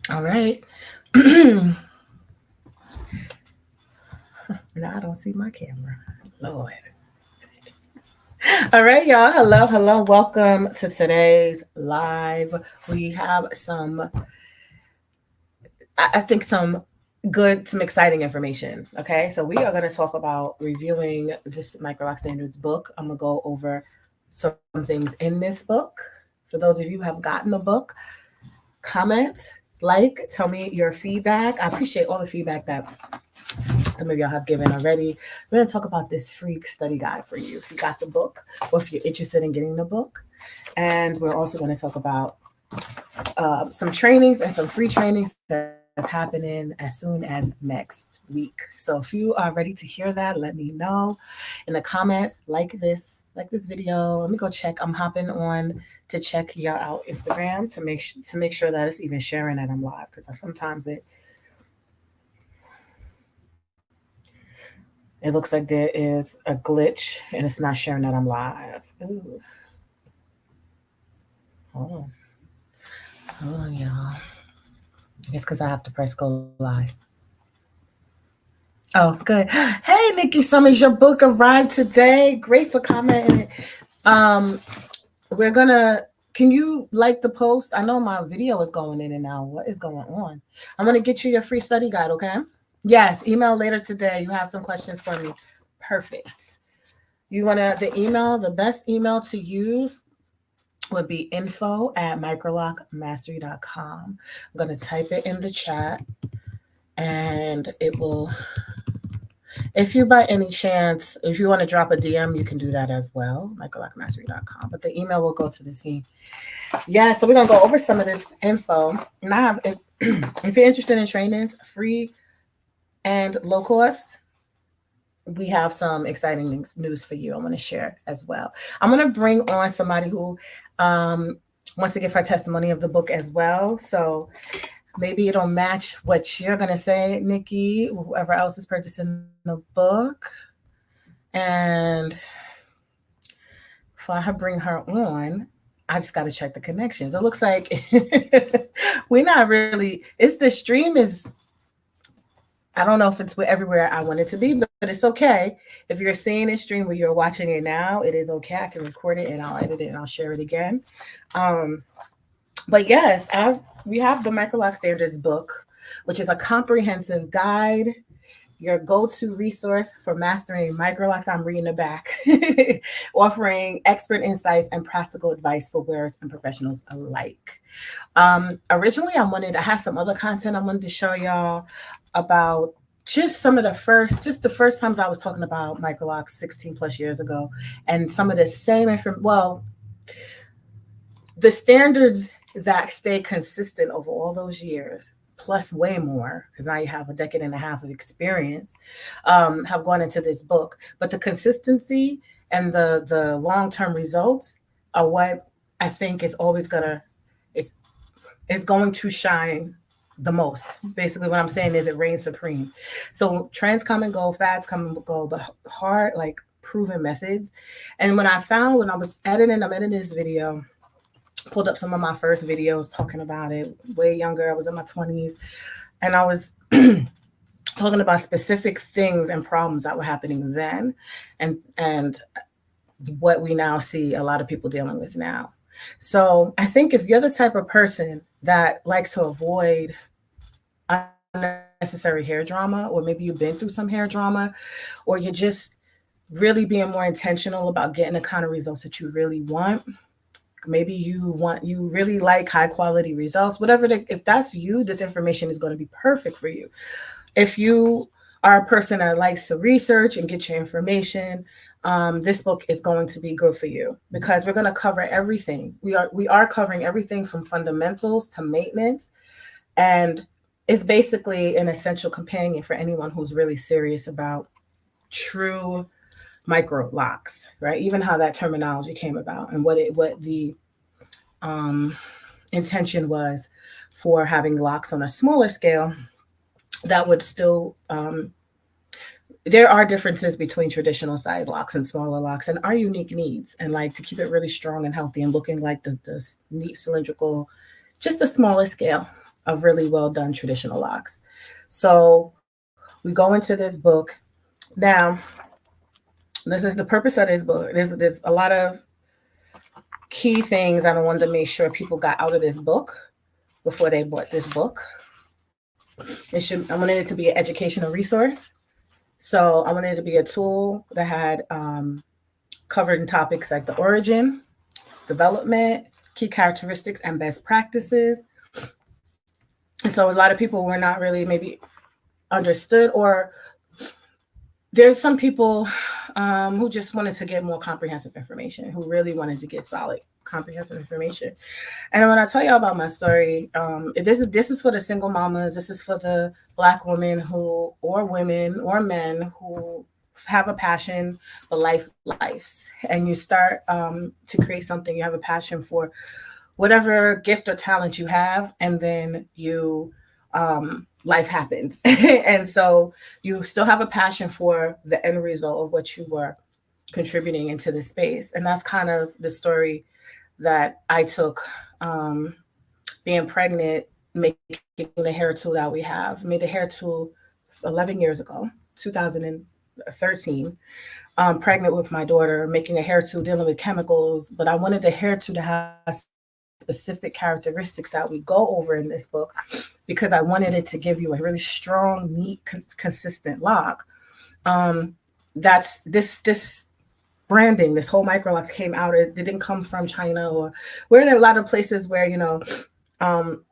All right. Now I don't see my camera. Lord. All right, y'all. Hello, hello. Welcome to today's live. We have I think some exciting information. Okay, so we are going to talk about reviewing this Microloc Standards book. I'm going to go over some things in this book. For those of you who have gotten the book, comment, tell me your feedback. I appreciate all the feedback that some of y'all have given already. We're going to talk about this free study guide for you if you got the book or if you're interested in getting the book. And we're also going to talk about some trainings and some free trainings that's happening as soon as next week. So if you are ready to hear that, let me know in the comments. Like this video. Let me go check. I'm hopping on to check y'all out Instagram to make sure that it's even sharing that I'm live because sometimes it looks like there is a glitch and it's not sharing that I'm live. Ooh, hold on, hold on, y'all. I guess because I have to press go live. Oh, good. Hey, Nikki Summers, your book arrived today. Great for commenting. Um, we're gonna. Can you like the post? I know my video is going in and out. What is going on? I'm gonna get you your free study guide. Okay. Yes. Email later today. You have some questions for me. Perfect. You wanna the email. The best email to use would be info@microlocmastery.com. I'm gonna type it in the chat, and it will. If you by any chance, if you want to drop a DM, you can do that as well, microlocmastery.com. But the email will go to the team. Yeah, so we're gonna go over some of this info. And I have, if you're interested in trainings, free and low cost, we have some exciting news for you. I want to share as well. I'm gonna bring on somebody who wants to give her testimony of the book as well. So maybe it'll match what you're gonna say, Nikki, or whoever else is purchasing the book. And if I bring her on, I just got to check the connections. It looks like we're not really. It's the stream is. I don't know if it's everywhere I want it to be, but it's okay. If you're seeing this stream where you're watching it now, it is okay. I can record it and I'll edit it and I'll share it again. Um, but yes, we have the Microloc Standards book, which is a comprehensive guide, your go-to resource for mastering microlocks. I'm reading the back, offering expert insights and practical advice for wearers and professionals alike. Originally, I had some other content I wanted to show y'all about just some of the first times I was talking about microlocks 16 plus years ago, and some of the same information. Well, the standards that stay consistent over all those years, plus way more, because now you have a decade and a half of experience, have gone into this book. But the consistency and the long term results are what I think is always is going to shine the most. Basically, what I'm saying is it reigns supreme. So trends come and go, fads come and go, but hard proven methods. And when I was I'm editing this video, pulled up some of my first videos talking about it, way younger. I was in my 20s, and I was talking about specific things and problems that were happening then, and what we now see a lot of people dealing with now. So I think if you're the type of person that likes to avoid unnecessary hair drama, or maybe you've been through some hair drama, or you're just really being more intentional about getting the kind of results that you really want. Maybe you really like high quality results, if that's you, this information is going to be perfect for you. If you are a person that likes to research and get your information, this book is going to be good for you because we're going to cover everything. We are covering everything from fundamentals to maintenance, and it's basically an essential companion for anyone who's really serious about true micro locks, right? Even how that terminology came about and what the um, intention was for having locks on a smaller scale that would still there are differences between traditional size locks and smaller locks and our unique needs, and to keep it really strong and healthy and looking like the neat cylindrical, just a smaller scale. of really well done traditional locks. So we go into this book. Now, this is the purpose of this book. There's a lot of key things I wanted to make sure people got out of this book before they bought this book. I wanted it to be an educational resource. So I wanted it to be a tool that had covered in topics like the origin, development, key characteristics, and best practices. And so a lot of people were not really maybe understood, or there's some people who just wanted to get more comprehensive information, who really wanted to get solid comprehensive information. And when I tell y'all about my story, this is for the single mamas. This is for the Black women who, or women, or men who have a passion for lives, and you start to create something. You have a passion for whatever gift or talent you have, and then life happens. And so you still have a passion for the end result of what you were contributing into the space. And that's kind of the story that I took, being pregnant, making the hair tool that we have. Made the hair tool 11 years ago, 2013. Pregnant with my daughter, making a hair tool, dealing with chemicals. But I wanted the hair tool to have specific characteristics that we go over in this book, because I wanted it to give you a really strong, neat, consistent lock. That's this branding, this whole Microlocs came out. It didn't come from China, or we're in a lot of places where um,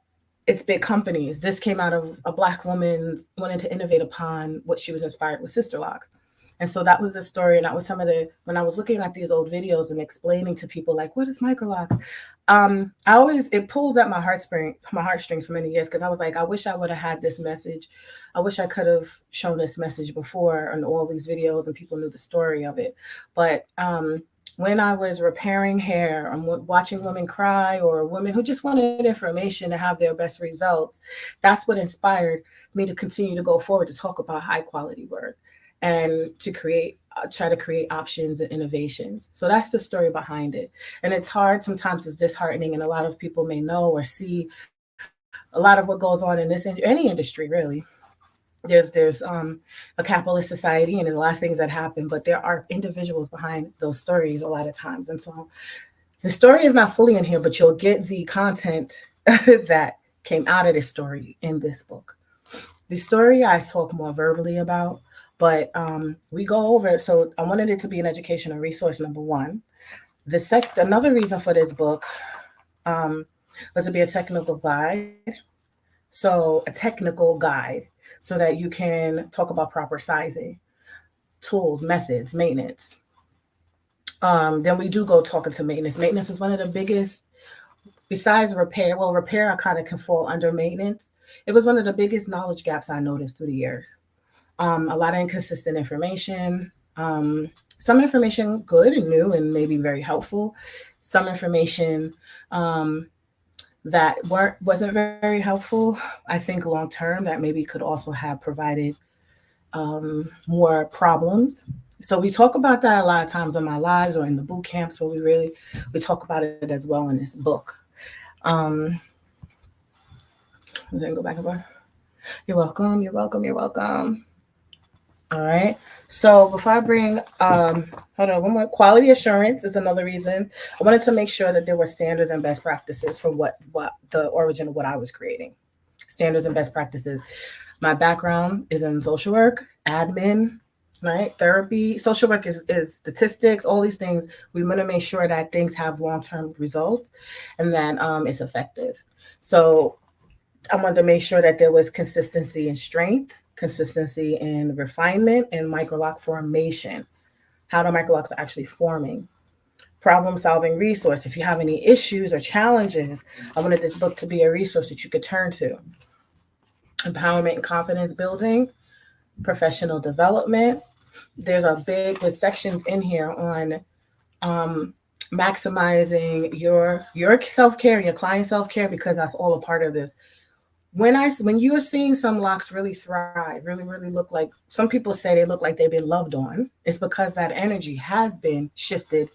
it's big companies. This came out of a Black woman wanting to innovate upon what she was inspired with sister locks. And so that was the story. And that was some of the, when I was looking at these old videos and explaining to people like, what is Microlocs? It pulled at my heartstrings for many years, because I was like, I wish I would have had this message. I wish I could have shown this message before on all these videos and people knew the story of it. But when I was repairing hair, I'm watching women cry, or women who just wanted information to have their best results, that's what inspired me to continue to go forward to talk about high quality work and to try to create options and innovations. So that's the story behind it. And it's hard, sometimes it's disheartening, and a lot of people may know or see a lot of what goes on in any industry, really. There's a capitalist society, and there's a lot of things that happen, but there are individuals behind those stories a lot of times. And so the story is not fully in here, but you'll get the content that came out of this story in this book. The story I talk more verbally about, but we go over it. So I wanted it to be an educational resource, number one. Another reason for this book was to be a technical guide. So a technical guide, so that you can talk about proper sizing, tools, methods, maintenance. Then we do go talking to maintenance. Maintenance is one of the biggest, besides repair. Well, repair I kind of can fall under maintenance. It was one of the biggest knowledge gaps I noticed through the years. A lot of inconsistent information. Some information good and new and maybe very helpful. Some information that wasn't very helpful. I think long term that maybe could also have provided more problems. So we talk about that a lot of times in my lives or in the boot camps, where we talk about it as well in this book. Um, then go back and forth. You're welcome. You're welcome. You're welcome. All right. So before I bring, hold on, one more. Quality assurance is another reason. I wanted to make sure that there were standards and best practices for what the origin of what I was creating. Standards and best practices. My background is in social work, admin, right? Therapy. Social work is statistics, all these things. We want to make sure that things have long-term results and that it's effective. So I wanted to make sure that there was consistency and strength, consistency in refinement, and microloc formation. How the microlocs are actually forming. Problem solving resource. If you have any issues or challenges, I wanted this book to be a resource that you could turn to. Empowerment and confidence building, professional development. There's sections in here on maximizing your self-care, your client self-care, because that's all a part of this. When you're seeing some locks really thrive, really look like, some people say they look like they've been loved on, it's because that energy has been shifted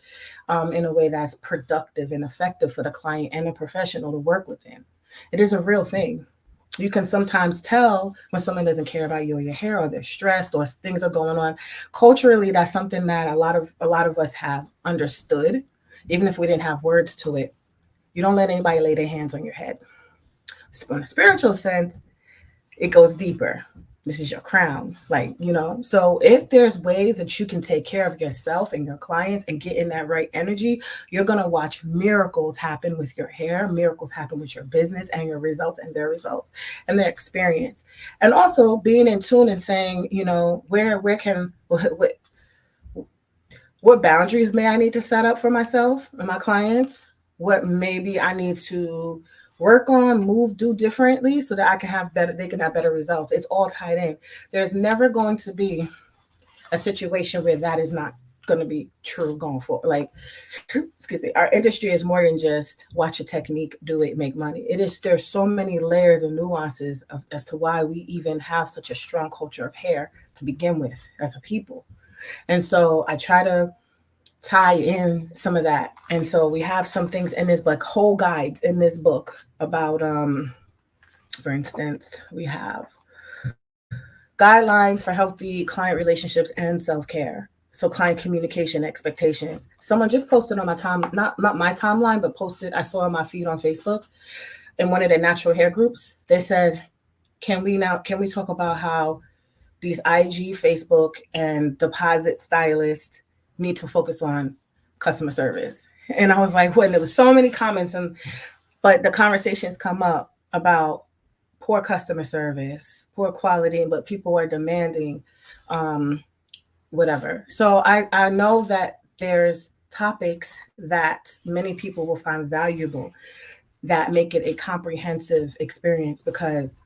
in a way that's productive and effective for the client and the professional to work within. It is a real thing. You can sometimes tell when someone doesn't care about you or your hair, or they're stressed, or things are going on. Culturally, that's something that a lot of us have understood, even if we didn't have words to it. You don't let anybody lay their hands on your head. So in a spiritual sense, it goes deeper. This is your crown, like, so if there's ways that you can take care of yourself and your clients and get in that right energy, you're going to watch miracles happen with your hair, miracles happen with your business and your results and their results and their experience. And also being in tune and saying, where can what boundaries may I need to set up for myself and my clients? What maybe I need to work on, move, do differently so that I can have better, they can have better results. It's all tied in. There's never going to be a situation where that is not going to be true going forward. Like, excuse me, our industry is more than just watch a technique, do it, make money. It is, there's so many layers and nuances as to why we even have such a strong culture of hair to begin with as a people. And so I try to tie in some of that. And so we have some things in this book, whole guides in this book about, for instance, we have guidelines for healthy client relationships and self-care. So client communication expectations. Someone just posted on my time, not my timeline, but posted, I saw on my feed on Facebook in one of the natural hair groups. They said, can we talk about how these IG, Facebook, and deposit stylists need to focus on customer service? And I was like, when there was so many comments, but the conversations come up about poor customer service, poor quality, but people are demanding um, whatever. So I know that there's topics that many people will find valuable that make it a comprehensive experience, because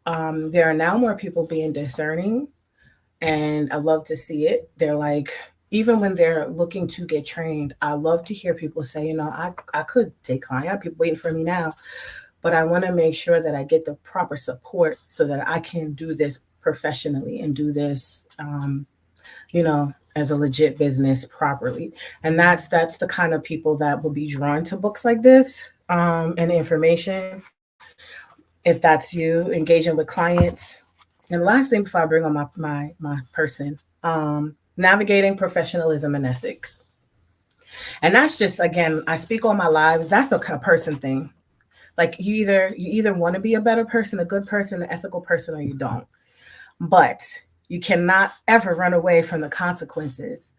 there are now more people being discerning, and I love to see it. They're like, even when they're looking to get trained, I love to hear people say, I could take client. I have people waiting for me now, but I want to make sure that I get the proper support so that I can do this professionally and do this, as a legit business properly. And that's the kind of people that will be drawn to books like this, and information. If that's you, engaging with clients. And the last thing before I bring on my person, navigating professionalism and ethics. And that's just, again, I speak on my lives. That's a person thing. Like, you either want to be a better person, a good person, an ethical person, or you don't. But you cannot ever run away from the consequences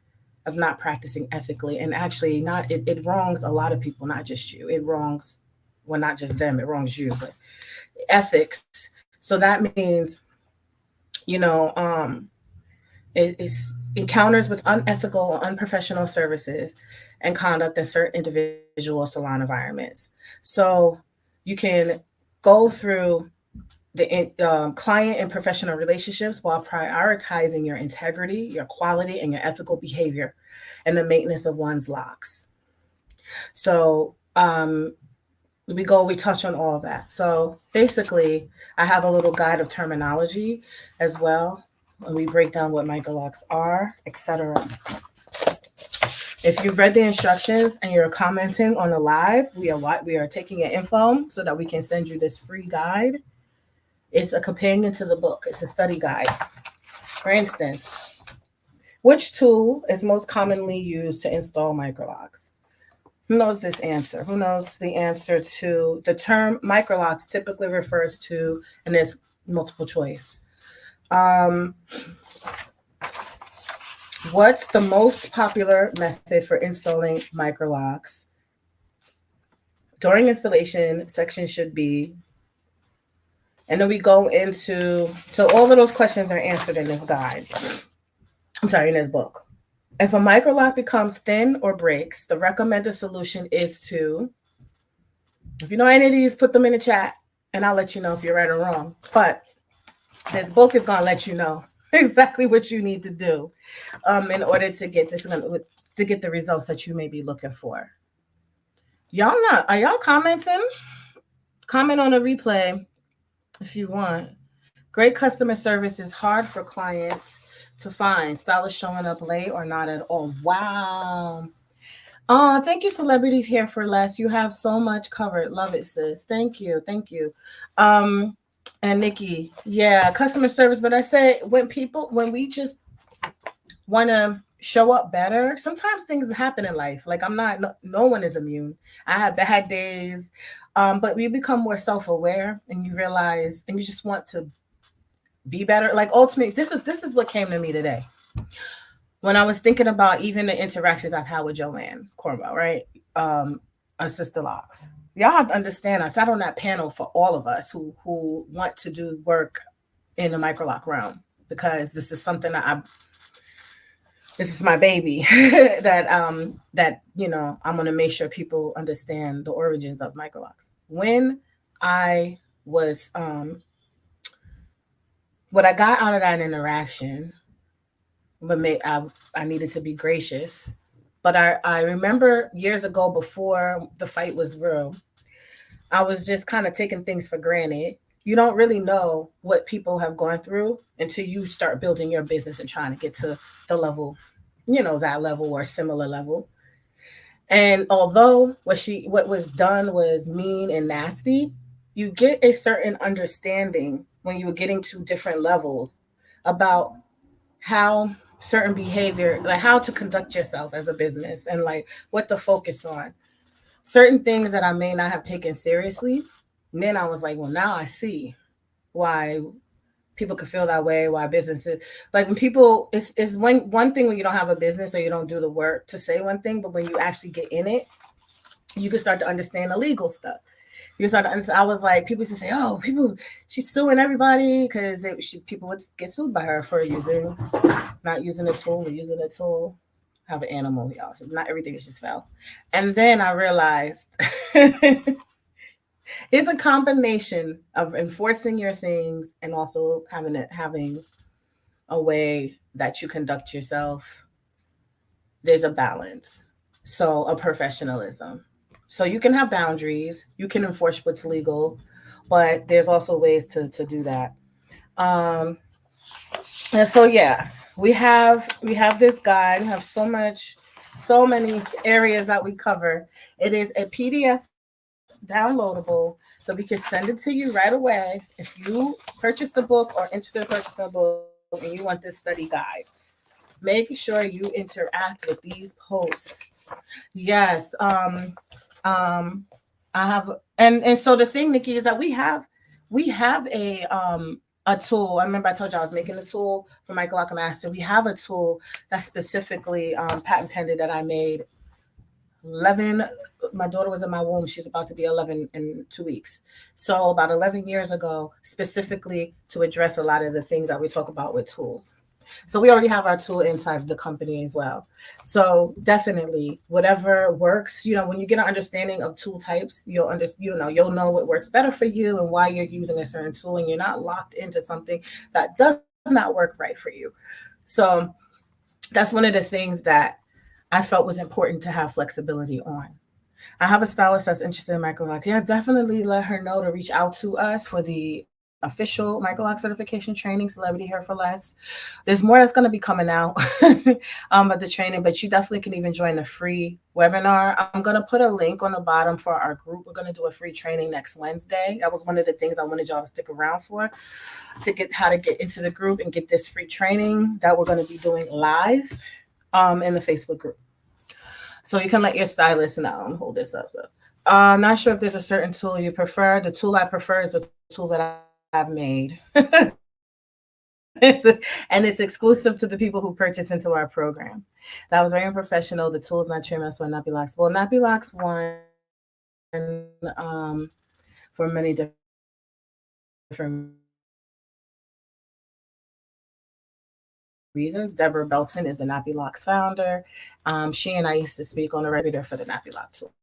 of not practicing ethically. And actually, it wrongs a lot of people, not just you. It wrongs, well, not just them, it wrongs you, but ethics. So that means, you know, um, it's encounters with unethical or unprofessional services and conduct in certain individual salon environments. So you can go through the client and professional relationships while prioritizing your integrity, your quality, and your ethical behavior and the maintenance of one's locks. So we touch on all of that. So basically, I have a little guide of terminology as well, and we break down what microlocs are, etc. If you've read the instructions and you're commenting on the live, we are taking your info so that we can send you this free guide. It's a companion to the book. It's a study guide. For instance, which tool is most commonly used to install microlocs? Who knows this answer? Who knows the answer to the term microlocs typically refers to, and there's multiple choice. Um, what's the most popular method for installing microlocs? During installation, section should be, and then we go into, so all of those questions are answered in this guide. I'm sorry, in this book. If a microlock becomes thin or breaks, the recommended solution is to, if you know any of these, put them in the chat and I'll let you know if you're right or wrong. But this book is going to let you know exactly what you need to do in order to get the results that you may be looking for. Are y'all commenting? Comment on a replay if you want. Great customer service is hard for clients to find. Stylists showing up late or not at all. Wow. Oh, thank you, Celebrity Hair for Less. You have so much covered. Love it, sis. Thank you. Thank you. And Nikki, yeah, customer service. But I say when we just want to show up better, sometimes things happen in life. Like I'm not, no one is immune. I have bad days, but you become more self aware and you realize, and you just want to be better. Like ultimately, this is what came to me today when I was thinking about even the interactions I've had with Joanne Cornwell, right? Um, our sister Locks. Y'all have to understand. I sat on that panel for all of us who want to do work in the microlock realm because this is something that this is my baby that I'm gonna make sure people understand the origins of microlocks. When I was what I got out of that interaction, but I needed to be gracious. But I remember years ago before the fight was real, I was just kind of taking things for granted. You don't really know what people have gone through until you start building your business and trying to get to the level, that level or similar level. And although what was done was mean and nasty, you get a certain understanding when you were getting to different levels about how certain behavior, like how to conduct yourself as a business and like what to focus on. Certain things that I may not have taken seriously. And then I was like, well, now I see why people could feel that way, why businesses like when people it's one thing when you don't have a business or you don't do the work to say one thing, but when you actually get in it, you can start to understand the legal stuff. You start to understand. I was like, people used to say, "Oh, people, she's suing everybody because people would get sued by her for not using a tool or using a tool." Have an animal, y'all. So not everything is just foul. And then I realized it's a combination of enforcing your things and also having a way that you conduct yourself. There's a balance. So a professionalism. So you can have boundaries, you can enforce what's legal, but there's also ways to do that. Um, and so yeah, we have this guide. We have so many areas that we cover. It is a PDF downloadable, so we can send it to you right away. If you purchase the book or interested in purchasing a book and you want this study guide, make sure you interact with these posts. Yes. Um I have and so the thing, Nikki, is that we have a tool. I remember I told you I was making a tool for Michael Lock Master. We have a tool that's specifically patent pending that I made 11. My daughter was in my womb. She's about to be 11 in 2 weeks. So about 11 years ago, specifically to address a lot of the things that we talk about with tools. So we already have our tool inside the company as well. So definitely, whatever works, when you get an understanding of tool types, you'll know what works better for you and why you're using a certain tool, and you're not locked into something that does not work right for you. So that's one of the things that I felt was important to have flexibility on. I have a stylist that's interested in microlock. Yeah, definitely let her know to reach out to us for the official microlock certification training, Celebrity Hair for Less. There's more that's going to be coming out of the training, but you definitely can even join the free webinar. I'm going to put a link on the bottom for our group. We're going to do a free training next Wednesday. That was one of the things I wanted y'all to stick around for, to get how to get into the group and get this free training that we're going to be doing live in the Facebook group. So you can let your stylist know. Hold this up. So, I'm not sure if there's a certain tool you prefer. The tool I prefer is the tool that I've made. And it's exclusive to the people who purchase into our program. That was very unprofessional. The tool is not trim, that's why Nappy Locks. Well, Nappy Locks won for many different reasons. Deborah Belton is a Nappy Locks founder. She and I used to speak on a regular for the Nappy Locks tool.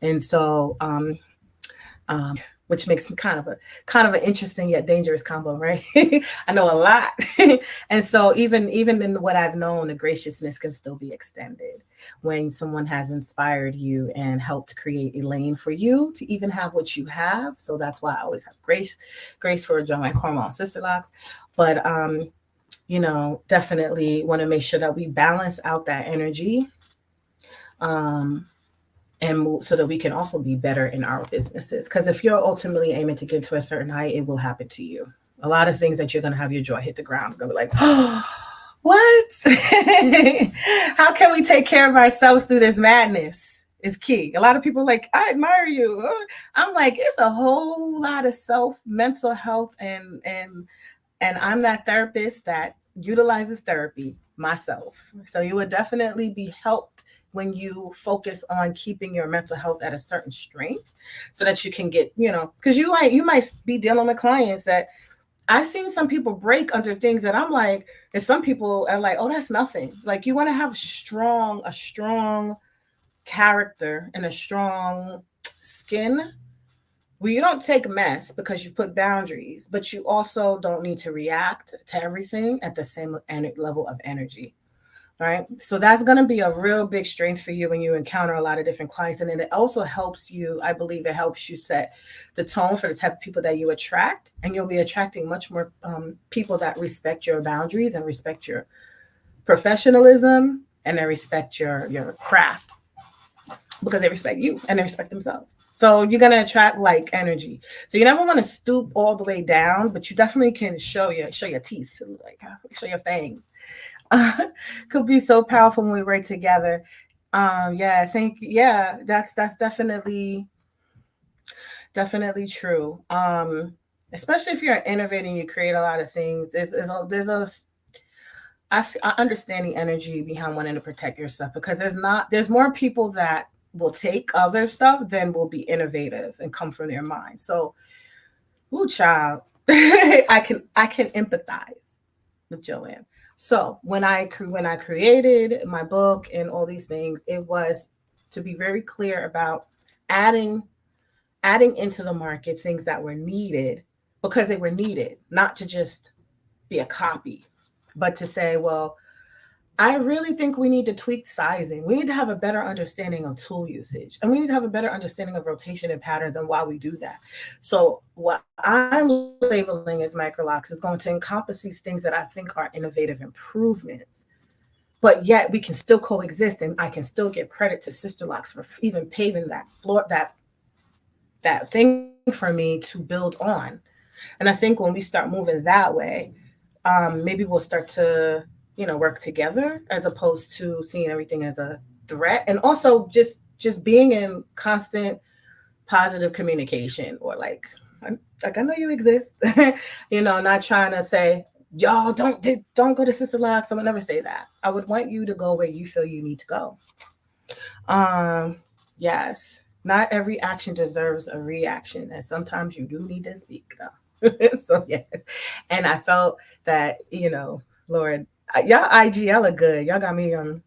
And so which makes me kind of an interesting yet dangerous combo, right? I know a lot. And so even in what I've known, the graciousness can still be extended when someone has inspired you and helped create a lane for you to even have what you have. So that's why I always have grace for Joanne Cornwall Sister Locks. But definitely want to make sure that we balance out that energy. Um and move so that we can also be better in our businesses. Because if you're ultimately aiming to get to a certain height, it will happen to you. A lot of things that you're going to have your jaw hit the ground. It's going to be like, oh, what? How can we take care of ourselves through this madness? Is key. A lot of people are like, I admire you. I'm like, it's a whole lot of self mental health and I'm that therapist that utilizes therapy myself. So you would definitely be helped when you focus on keeping your mental health at a certain strength so that you can get, because you might be dealing with clients that I've seen some people break under things that I'm like, and some people are like, oh, that's nothing. Like you want to have a strong character and a strong skin well, you don't take mess because you put boundaries, but you also don't need to react to everything at the same level of energy. Right. So that's going to be a real big strength for you when you encounter a lot of different clients. And then it also helps you, I believe it helps you set the tone for the type of people that you attract. And you'll be attracting much more people that respect your boundaries and respect your professionalism and they respect your craft because they respect you and they respect themselves. So you're gonna attract like energy. So you never want to stoop all the way down, but you definitely can show your teeth, to like show your fangs. Could be so powerful when we work together. Yeah, I think that's definitely true. Especially if you're innovating, you create a lot of things. I understand the energy behind wanting to protect yourself because there's more people that will take other stuff than will be innovative and come from their mind. So, ooh, child, I can empathize with Joanne. So when I created my book and all these things, it was to be very clear about adding adding into the market things that were needed because they were needed, not to just be a copy, but to say, well, I really think we need to tweak sizing. We need to have a better understanding of tool usage, and we need to have a better understanding of rotation and patterns and why we do that. So, what I'm labeling as microlocks is going to encompass these things that I think are innovative improvements, but yet we can still coexist, and I can still give credit to Sister Locks for even paving that floor, that thing for me to build on. And I think when we start moving that way, maybe we'll start to work together as opposed to seeing everything as a threat, and also just being in constant positive communication, or like I know you exist. Not trying to say y'all don't go to Sister Locks. I would never say that. I would want you to go where you feel you need to go. um yes, not every action deserves a reaction, and sometimes you do need to speak though. So yeah, and I felt that, Lord, y'all IGL look good. Y'all got me I'm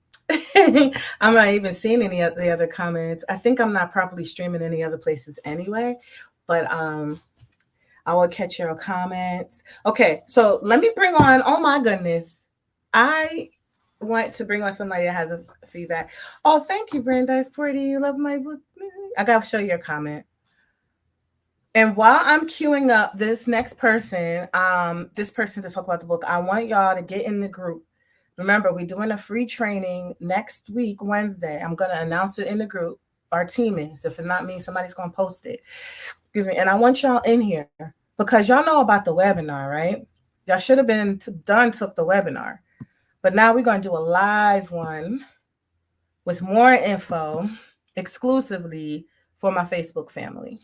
not even seeing any of the other comments. I think I'm not properly streaming any other places anyway, but I will catch your comments. Okay, so let me bring on, oh my goodness, I want to bring on somebody that has a feedback. Oh, thank you, Brenda. It's pretty. You love my book. I gotta show you a comment. And while I'm queuing up this person to talk about the book, I want y'all to get in the group. Remember, we're doing a free training next week, Wednesday. I'm going to announce it in the group. Our team is. If it's not me, somebody's going to post it. Excuse me. And I want y'all in here because y'all know about the webinar, right? Y'all should have been done took the webinar. But now we're going to do a live one with more info exclusively for my Facebook family.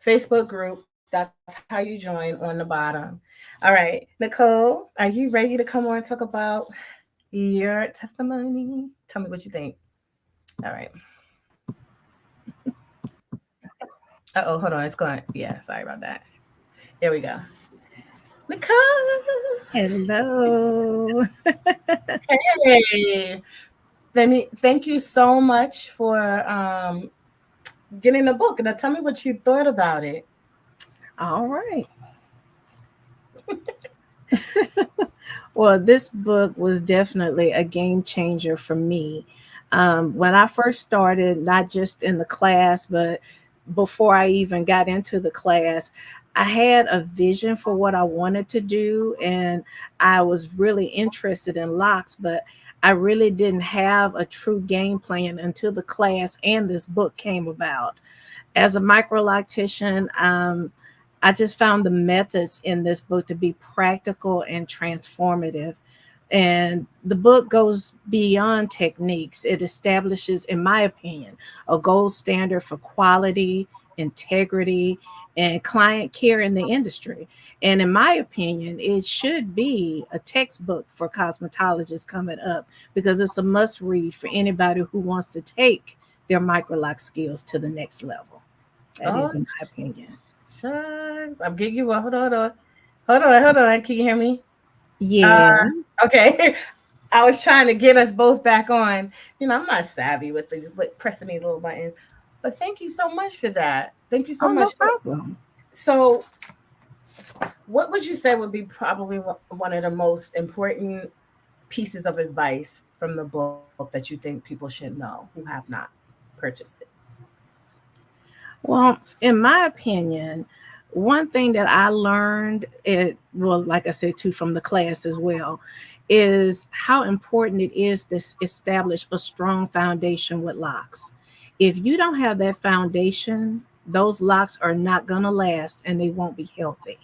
Facebook group, that's how you join on the bottom. All right, Nicole, are you ready to come on and talk about your testimony? Tell me what you think. All right. Uh-oh, hold on. It's going. Yeah, sorry about that. There we go. Nicole. Hello. Hey. Thank you so much for getting the book. Now tell me what you thought about it. All right. Well, this book was definitely a game changer for me. When I first started, not just in the class, but before I even got into the class, I had a vision for what I wanted to do, and I was really interested in locks, but I really didn't have a true game plan until the class and this book came about. As a microlactician, I just found the methods in this book to be practical and transformative. And the book goes beyond techniques. It establishes, in my opinion, a gold standard for quality, integrity, and client care in the industry. And in my opinion, it should be a textbook for cosmetologists coming up because it's a must read for anybody who wants to take their microlock skills to the next level. That Oh, is, in my opinion. shucks. I'm getting you. Hold on, hold on. Hold on, hold on. Can you hear me? Yeah. Uh, okay. I was trying to get us both back on. I'm not savvy with these, with pressing these little buttons. But thank you so much for that. Thank you so Oh, no much. problem. So, what would you say would be probably one of the most important pieces of advice from the book that you think people should know who have not purchased it? Well, in my opinion, one thing that I learned, it well, like I said too, from the class as well, is how important it is to establish a strong foundation with locks. If you don't have that foundation, those locks are not going to last and they won't be healthy.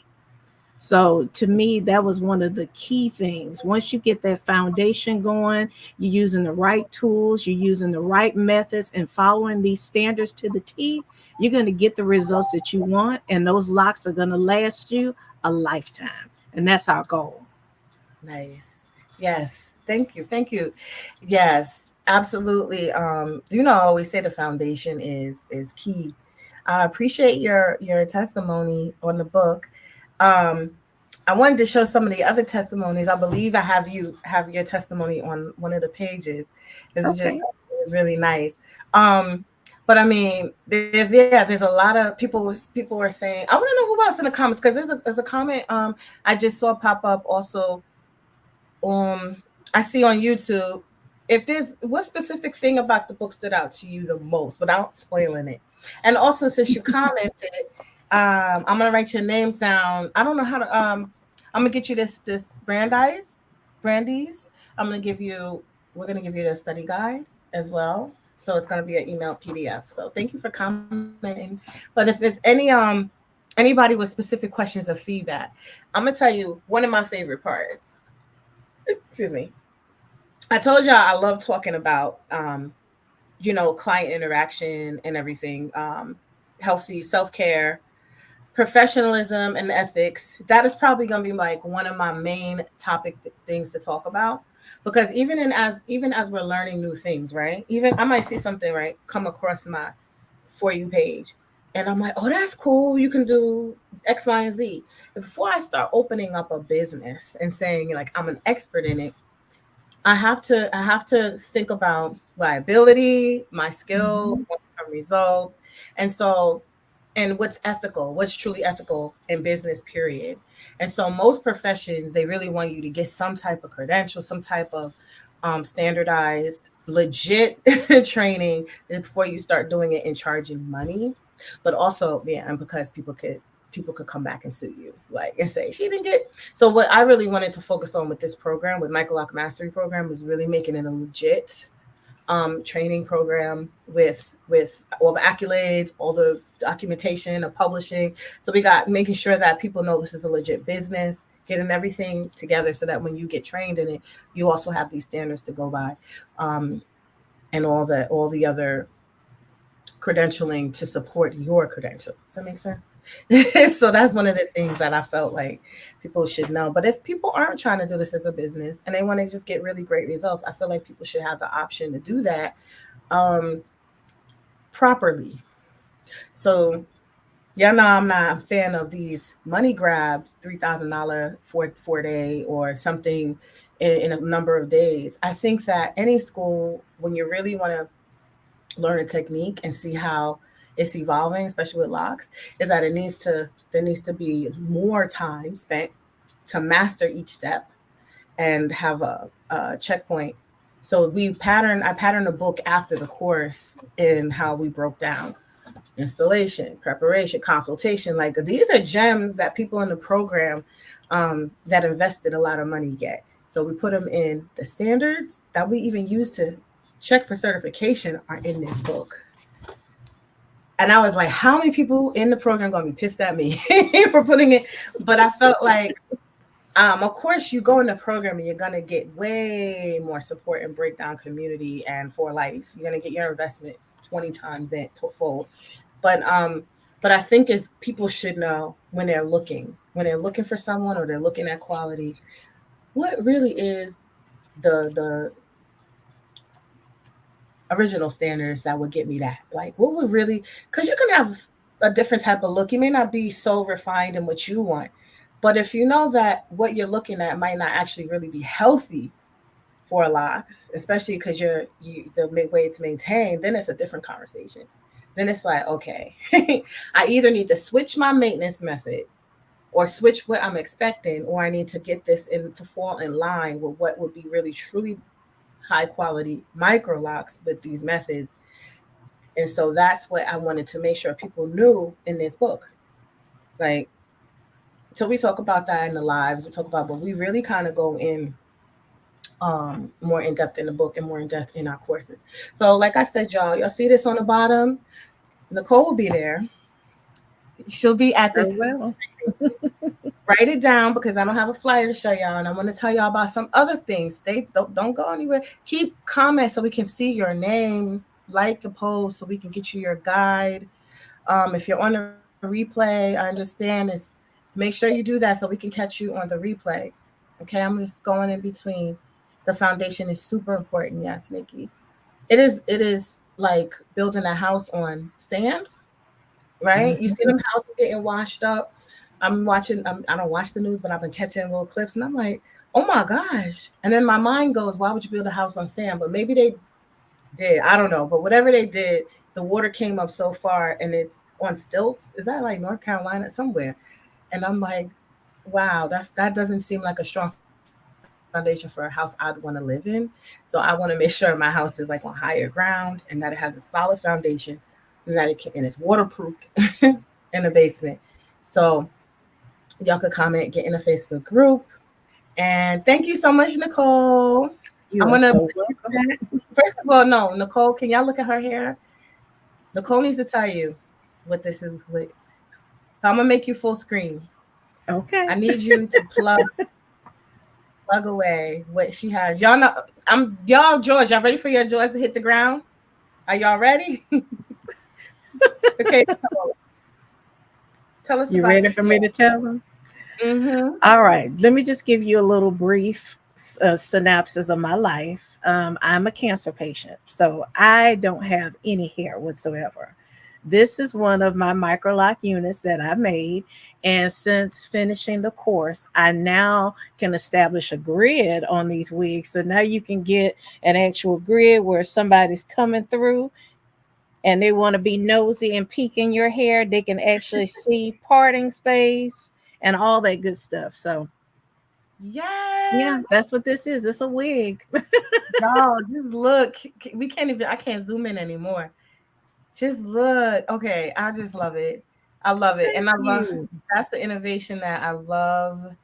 So to me, that was one of the key things. Once you get that foundation going, you're using the right tools, you're using the right methods, and following these standards to the T, you're going to get the results that you want, and those locks are going to last you a lifetime. And that's our goal. Nice. Yes. Thank you. Thank you. Yes, absolutely. I always say the foundation is key. I appreciate your testimony on the book. Um, I wanted to show some of the other testimonies. I believe I have your testimony on one of the pages. Okay. It's really nice. Um, but I mean, there's a lot of people are saying, I want to know who else in the comments because there's a comment I just saw pop up also I see on YouTube. If there's what specific thing about the book stood out to you the most without spoiling it, and also since you commented, I'm gonna write your name down. I don't know how to. I'm gonna get you this Brandeis. I'm gonna give you. We're gonna give you the study guide as well. So it's gonna be an email PDF. So thank you for commenting. But if there's anybody with specific questions or feedback, I'm gonna tell you one of my favorite parts. Excuse me. I told y'all I love talking about client interaction and everything, healthy self-care, professionalism and ethics. That is probably going to be like one of my main topic things to talk about because even as we're learning new things, right? Even I might see something right come across my for you page and I'm like, "Oh, that's cool. You can do X, Y, and Z." Before I start opening up a business and saying like I'm an expert in it, I have to think about liability, my skill, Mhm. long-term results, and so and what's truly ethical in business, period. And so most professions they really want you to get some type of credential, some type of standardized, legit training before you start doing it and charging money. But also, yeah, and because people could come back and sue you, like and say she didn't get. So what I really wanted to focus on with this program, with Microloc Mastery Program, was really making it a legit training program with all the accolades, all the documentation of publishing. So we got making sure that people know this is a legit business, getting everything together so that when you get trained in it, you also have these standards to go by, um, and all the other credentialing to support your credential. Does that make sense? So that's one of the things that I felt like people should know. But if people aren't trying to do this as a business and they want to just get really great results, I feel like people should have the option to do that um, properly. So yeah, no, I'm not a fan of these money grabs, $3,000 for 4 day or something in a number of days. I think that any school, when you really want to learn a technique and see how it's evolving, especially with locks, is that there needs to be more time spent to master each step and have a checkpoint. So I patterned the book after the course in how we broke down installation, preparation, consultation. Like these are gems that people in the program that invested a lot of money get. So we put them in the standards that we even use to check for certification are in this book. And I was like, how many people in the program gonna be pissed at me for putting it? But I felt like, of course, you go in the program and you're gonna get way more support and breakdown community and for life. You're gonna get your investment 20 times in fold. But but I think is people should know when they're looking for someone or they're looking at quality, what really is the original standards that would get me that. Like, what would really, because you can have a different type of look. You may not be so refined in what you want, but if you know that what you're looking at might not actually really be healthy for locks, especially because the way it's maintained, then it's a different conversation. Then it's like, okay, I either need to switch my maintenance method or switch what I'm expecting, or I need to get this in to fall in line with what would be really truly high quality micro locks with these methods. And so that's what I wanted to make sure people knew in this book. Like, so we talk about that in the lives, we talk about, but we really kind of go in more in depth in the book and more in depth in our courses. So, like I said, y'all see this on the bottom. Nicole will be there. She'll be at Sure this. will. Write it down because I don't have a flyer to show y'all, and I want to tell y'all about some other things. Stay, don't go anywhere. Keep comments so we can see your names. Like the post so we can get you your guide. If you're on the replay, I understand is make sure you do that so we can catch you on the replay. Okay, I'm just going in between. The foundation is super important. Yes, Nikki. It is. It is like building a house on sand, right? You see Mhm. them houses getting washed up. I'm watching. I don't watch the news, but I've been catching little clips, and I'm like, oh my gosh! And then my mind goes, why would you build a house on sand? But maybe they did. I don't know. But whatever they did, the water came up so far, and it's on stilts. Is that like North Carolina somewhere? And I'm like, wow, that doesn't seem like a strong foundation for a house I'd want to live in. So I want to make sure my house is like on higher ground and that it has a solid foundation and that and it's waterproofed in the basement. So y'all could comment, get in the Facebook group. And thank you so much, Nicole. I'm You are gonna so welcome. first of all, no, Nicole, can y'all look at her hair? Nicole needs to tell you what this is. I'm gonna make you full screen. Okay. I need you to plug away what she has. Y'all know y'all George. Y'all ready for your jaws to hit the ground? Are y'all ready? Okay, tell us You about ready this for me to hair. tell them? Mm-hmm. All right. Let me just give you a little brief synopsis of my life. I'm a cancer patient, so I don't have any hair whatsoever. This is one of my microlock units that I made. And since finishing the course, I now can establish a grid on these wigs. So now you can get an actual grid where somebody's coming through and they want to be nosy and peek in your hair. They can actually see parting space and all that good stuff. So, yeah, Yes. that's what this is. It's a wig. Y'all, just look. We can't even. I can't zoom in anymore. Just look. Okay, I just love it. I love it, and Thank I love you. that's the innovation that I love.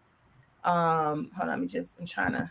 Hold on, let me just. I'm trying to.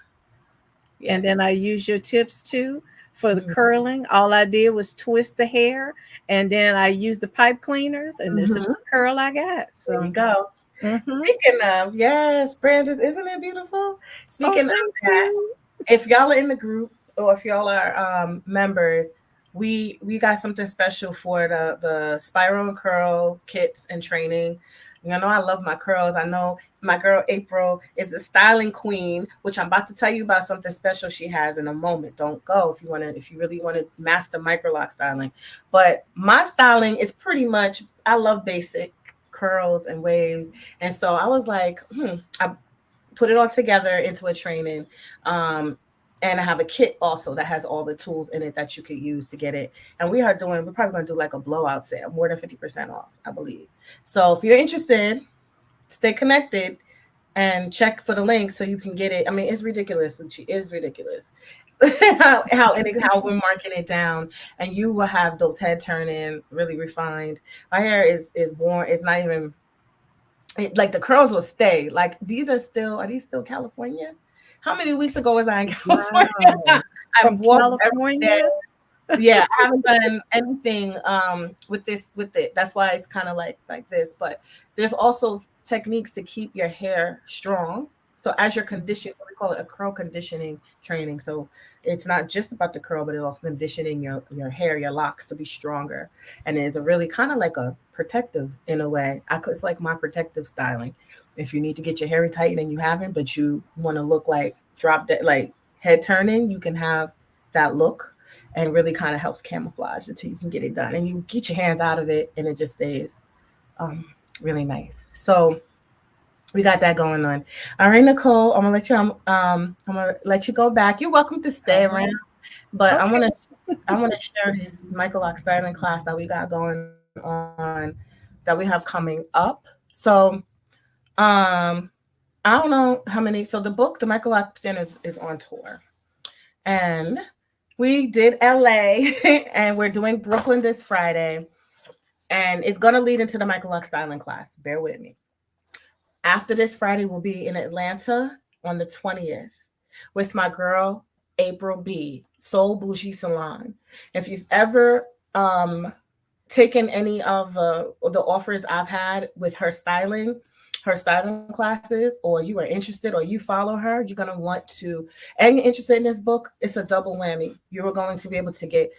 Yeah. And then I use your tips too for the Mm-hmm. curling. All I did was twist the hair and then I used the pipe cleaners, and this is Mm-hmm. the curl I got. There you So, go. hmm. Speaking of, yes, Brandon, isn't it beautiful? Oh, Speaking of thank that, you. if y'all are in the group or if y'all are members, we got something special for the spiral and curl kits and training. You know, I love my curls. I know my girl April is a styling queen, which I'm about to tell you about something special she has in a moment. Don't go if you really want to master microlock styling. But my styling is pretty much I love basic curls and waves. And so I was like, I put it all together into a training. Um, and I have a kit also that has all the tools in it that you could use to get it. And we're probably going to do like a blowout sale, more than 50% off, I believe. So if you're interested, stay connected and check for the link so you can get it. I mean, it's ridiculous. It is ridiculous. how we're marking it down, and you will have those head turning, really refined. My hair is worn. It's not even like the curls will stay. Like these are these still California? how many weeks ago was I in California? Wow. I've From walked every day. California? Yeah, I haven't done anything with it. That's why it's kind of like this. But there's also techniques to keep your hair strong. So as you're conditioning, so we call it a curl conditioning training. So it's not just about the curl, but it's also conditioning your hair, your locks to be stronger. And it's a really kind of like a protective in a way. It's like my protective styling. If you need to get your hair tightened and you haven't, but you want to look like drop that like head turning, you can have that look and really kind of helps camouflage until you can get it done. And you get your hands out of it and it just stays um, really nice. So we got that going on. All right, Nicole, I'm gonna let you go back. You're welcome to stay around, Oh, but okay. I wanna share this Microloc styling class that we got going on that we have coming up. So um I don't know how many. So the book, the Microloc Standards, is on tour, and we did LA and we're doing Brooklyn this Friday. And it's gonna lead into the Michael Luck styling class. Bear with me. After this Friday, we'll be in Atlanta on the 20th with my girl April B. Soul Bougie Salon. If you've ever taken any of the offers I've had with her styling classes, or you are interested or you follow her, you're going to want to, and you're interested in this book, it's a double whammy. You are going to be able to get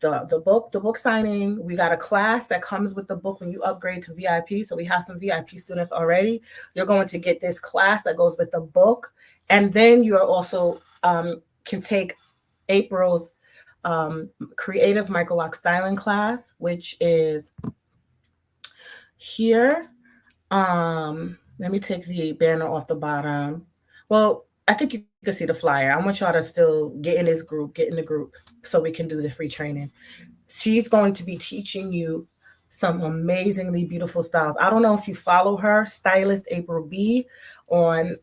the book signing. We got a class that comes with the book when you upgrade to VIP. So we have some VIP students already. You're going to get this class that goes with the book, and then you are also can take April's creative Microloc styling class, which is here. Let me take the banner off the bottom. Well, I think you can see the flyer. I want y'all to still get in the group so we can do the free training. She's going to be teaching you some amazingly beautiful styles. I don't know if you follow her, stylist April B, on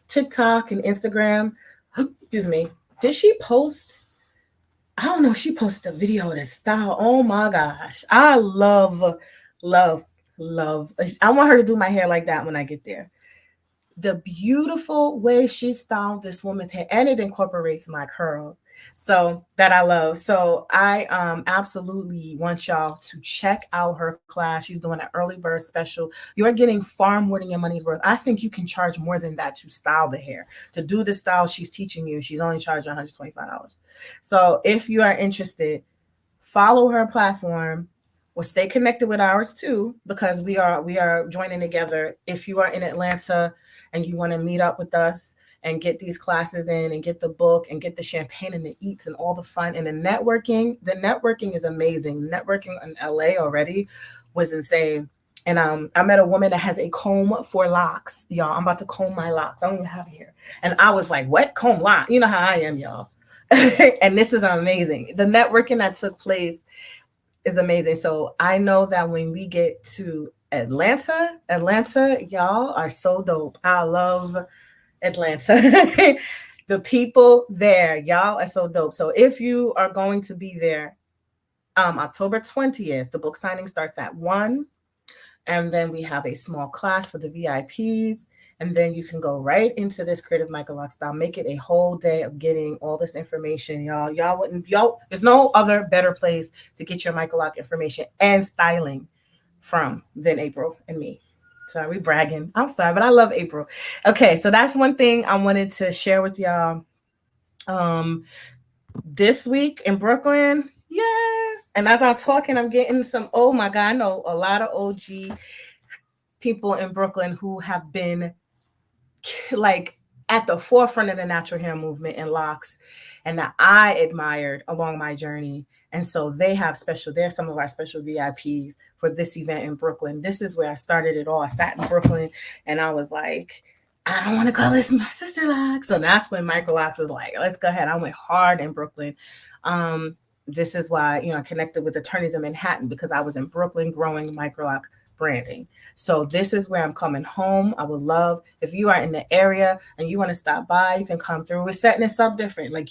TikTok and Instagram. Excuse me. Did she post? I don't know. She posted a video of this style. Oh my gosh. I love, love. I want her to do my hair like that when I get there. The beautiful way she styled this woman's hair, and it incorporates my curls. So that I love. So I absolutely want y'all to check out her class. She's doing an early bird special. You're getting far more than your money's worth. I think you can charge more than that to style the hair. To do the style she's teaching you, she's only charging $125. So if you are interested, follow her platform or stay connected with ours too, because we are joining together. If you are in Atlanta and you want to meet up with us and get these classes in and get the book and get the champagne and the eats and all the fun and the networking is amazing. Networking in LA already was insane. And I met a woman that has a comb for locks, y'all. I'm about to comb my locks. I don't even have it here. And I was like, what? Comb lock? You know how I am, y'all. And this is amazing. The networking that took place is amazing. So I know that when we get to Atlanta, y'all are so dope. I love Atlanta. The people there, y'all are so dope. So if you are going to be there, October 20th, the book signing starts at 1. And then we have a small class for the VIPs. And then you can go right into this creative Microloc style. Make it a whole day of getting all this information, y'all. There's no other better place to get your Microloc information and styling from than April and me. Sorry, we bragging. I'm sorry, but I love April. Okay, so that's one thing I wanted to share with y'all. Um, this week in Brooklyn, yes. And as I'm talking, I'm getting some. Oh my God, I know a lot of OG people in Brooklyn who have been like at the forefront of the natural hair movement and locks, and that I admired along my journey. And so they're some of our special VIPs for this event in Brooklyn. This is where I started it all. I sat in Brooklyn and I was like, I don't want to call this my sister locks. So that's when Michael Locks was like, let's go ahead. I went hard in Brooklyn. This is why, I connected with attorneys in Manhattan, because I was in Brooklyn growing Microloc branding. So this is where I'm coming home. I would love if you are in the area and you want to stop by, you can come through. We're setting this up different. Like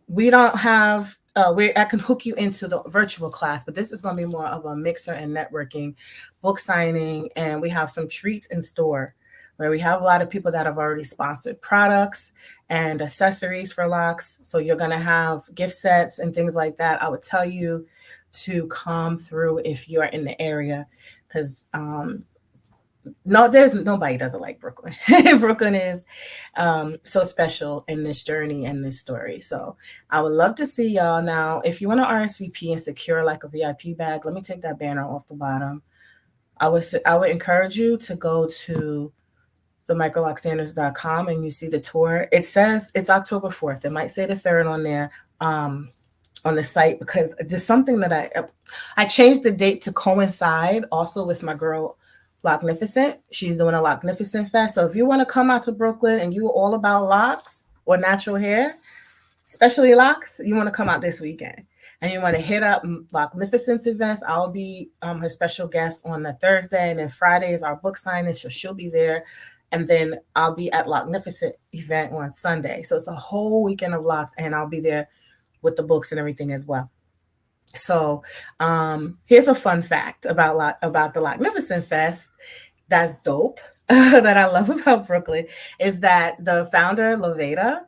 we don't have I can hook you into the virtual class, but this is going to be more of a mixer and networking, book signing, and we have some treats in store. where we have a lot of people that have already sponsored products and accessories for locks. So you're going to have gift sets and things like that. I would tell you to come through if you are in the area, because no, there's nobody doesn't like Brooklyn. Brooklyn is so special in this journey and this story. So I would love to see y'all. Now, if you want to RSVP and secure like a VIP bag, let me take that banner off the bottom. I would encourage you to go to the microlocstandards.com and you see the tour. It says it's October 4th. It might say the 3rd on there. On the site, because there's something that I changed the date to coincide also with my girl Locknificent. She's doing a Locknificent Fest. So if you want to come out to Brooklyn and you all about locks or natural hair, especially locks, you want to come out this weekend and you want to hit up Locknificent's events. I'll be her special guest on the Thursday, and then Friday is our book signing, so she'll be there. And then I'll be at Locknificent event on Sunday. So it's a whole weekend of locks, and I'll be there with the books and everything as well. So here's a fun fact about the Locknificent Fest that's dope that I love about Brooklyn is that the founder, Laveda,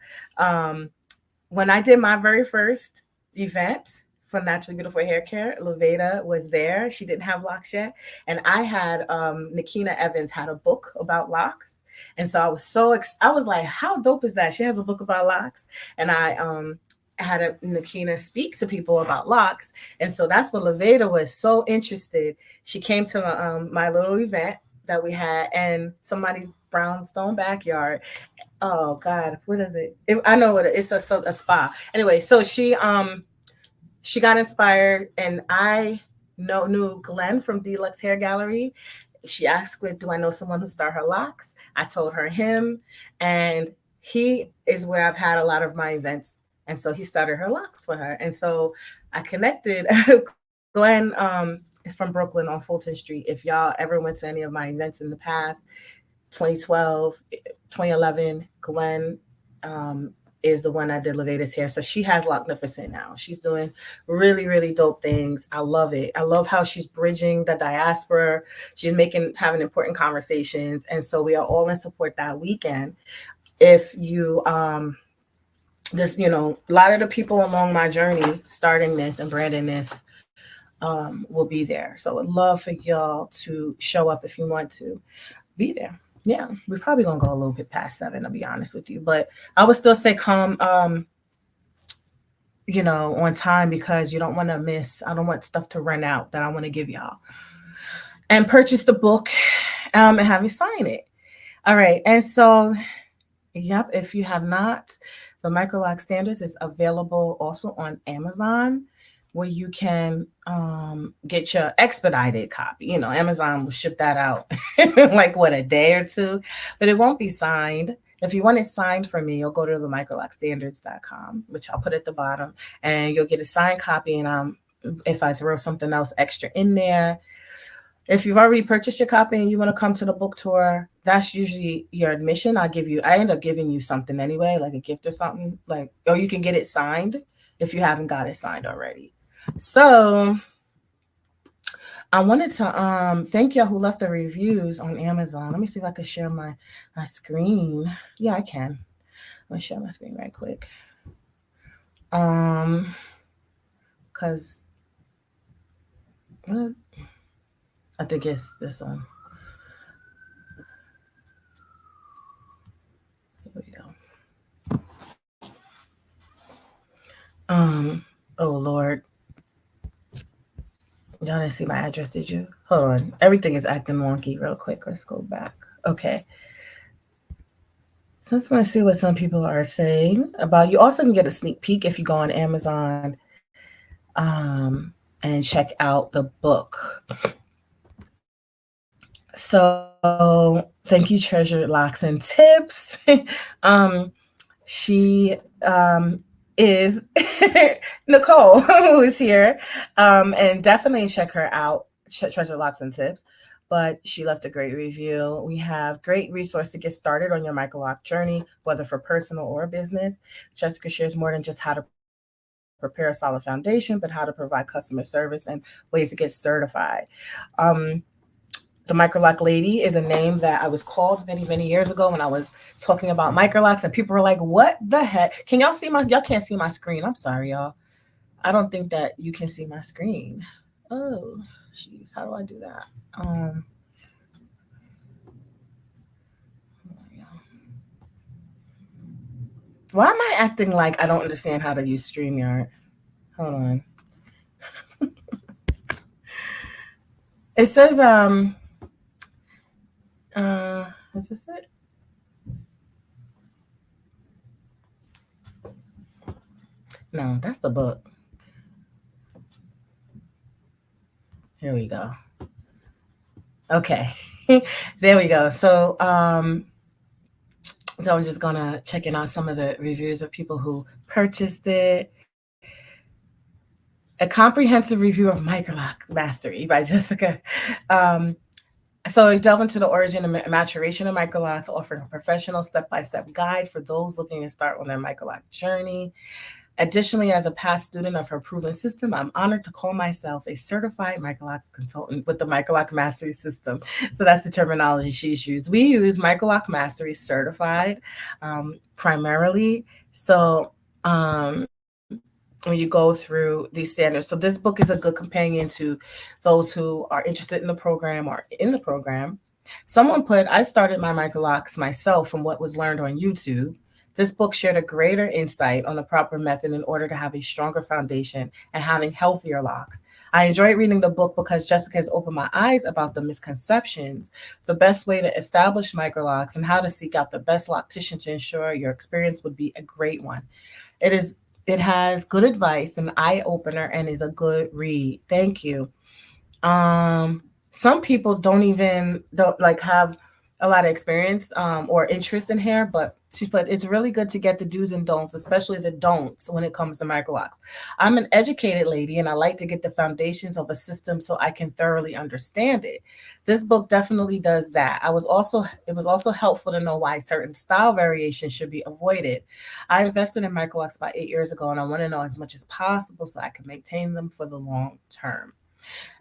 when I did my very first event for Naturally Beautiful Hair Care, Laveda was there. She didn't have locks yet. And I had Nikina Evans had a book about locks. And so I was I was like, how dope is that? She has a book about locks. And I had Nikina speak to people about locks. And so that's what Laveda was so interested. She came to my little event that we had in somebody's brownstone backyard. Oh God, what is it? I know what it's a spa. Anyway, so she got inspired, and I knew Glenn from Deluxe Hair Gallery. She asked, do I know someone who started her locks? I told her him, and he is where I've had a lot of my events. And so he started her locks for her. And so I connected Glenn from Brooklyn on Fulton Street. If y'all ever went to any of my events in the past, 2012, 2011, Glenn is the one that did Leveda's hair. So she has Locknificent now. She's doing really, really dope things. I love it. I love how she's bridging the diaspora. She's having important conversations. And so we are all in support that weekend. If you, a lot of the people along my journey, starting this and branding this, will be there. So I'd love for y'all to show up if you want to be there. Yeah, we're probably gonna go a little bit past 7, to be honest with you, but I would still say come, on time, because you don't want to miss. I don't want stuff to run out that I want to give y'all. And purchase the book, and have you sign it. All right, and so, yep, if you have not, the Microloc Standards is available also on Amazon, where you can get your expedited copy. Amazon will ship that out in like a day or two, but it won't be signed. If you want it signed for me, you'll go to the microlocstandards.com, which I'll put at the bottom, and you'll get a signed copy. And if I throw something else extra in there, if you've already purchased your copy and you want to come to the book tour, that's usually your admission. I end up giving you something anyway, like a gift or something, or you can get it signed if you haven't got it signed already. So I wanted to thank y'all who left the reviews on Amazon. Let me see if I can share my screen. Yeah, I can. Let me share my screen right quick. Because I think it's this one. Here we go. Oh Lord. Y'all didn't see my address, did you? Hold on. Everything is acting wonky real quick. Let's go back. Okay. So I just want to see what some people are saying about. You also can get a sneak peek if you go on Amazon and check out the book. So thank you, Treasured Locks and Tips. She is Nicole, who is here, and definitely check her out, Treasure Locks and Tips. But she left a great review. We have great resource to get started on your Microloc journey, whether for personal or business. Jessica shares more than just how to prepare a solid foundation, but how to provide customer service and ways to get certified. The Microloc lady is a name that I was called many, many years ago when I was talking about microlocs, and people were like, "What the heck? Can y'all see my? Y'all can't see my screen. I'm sorry, y'all. I don't think that you can see my screen. Oh, jeez, how do I do that? Why am I acting like I don't understand how to use StreamYard? Hold on. It says is this it? No, that's the book. Here we go. Okay. There we go. So I'm just gonna check in on some of the reviews of people who purchased it. A comprehensive review of Microloc Mastery by Jessica. Um, so we delve into the origin and maturation of microlocs, offering a professional step-by-step guide for those looking to start on their microloc journey. Additionally, as a past student of her proven system, I'm honored to call myself a certified Microloc consultant with the Microloc Mastery System. So that's the terminology she's used. We use Microloc Mastery Certified primarily. So when you go through these standards, so this book is a good companion to those who are interested in the program or in the program. Someone put, I started my microlocs myself from what was learned on YouTube. This book shared a greater insight on the proper method in order to have a stronger foundation and having healthier locks. I enjoyed reading the book because Jessica has opened my eyes about the misconceptions, the best way to establish microlocks, and how to seek out the best loctician to ensure your experience would be a great one. It is it has good advice, an eye opener, and is a good read. Thank you. Um, some people don't like have a lot of experience or interest in hair, but it's really good to get the do's and don'ts, especially the don'ts when it comes to microlocks. I'm an educated lady and I like to get the foundations of a system so I can thoroughly understand it. This book definitely does that. It was also helpful to know why certain style variations should be avoided. I invested in microlocks about 8 years ago and I want to know as much as possible so I can maintain them for the long term.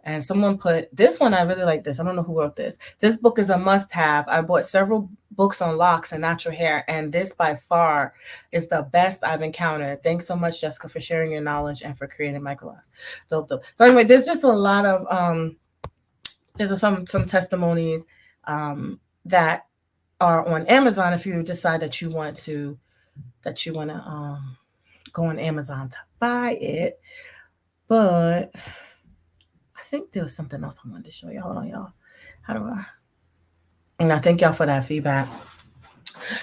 And someone put this one, I really like this. I don't know who wrote this. This book is a must have. I bought several books on locks and natural hair, and this by far is the best I've encountered. Thanks so much, Jessica, for sharing your knowledge and for creating microlocks. Dope, dope. So anyway, there's just a lot of there's some testimonies that are on Amazon if you decide that you want to go on Amazon to buy it. But I think there was something else I wanted to show you. Hold on, y'all. How do I? And I thank y'all for that feedback.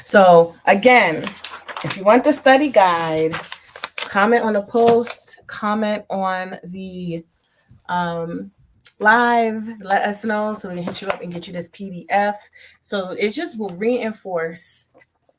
So again, if you want the study guide, comment on the post, comment on the live, let us know so we can hit you up and get you this PDF. So it just will reinforce,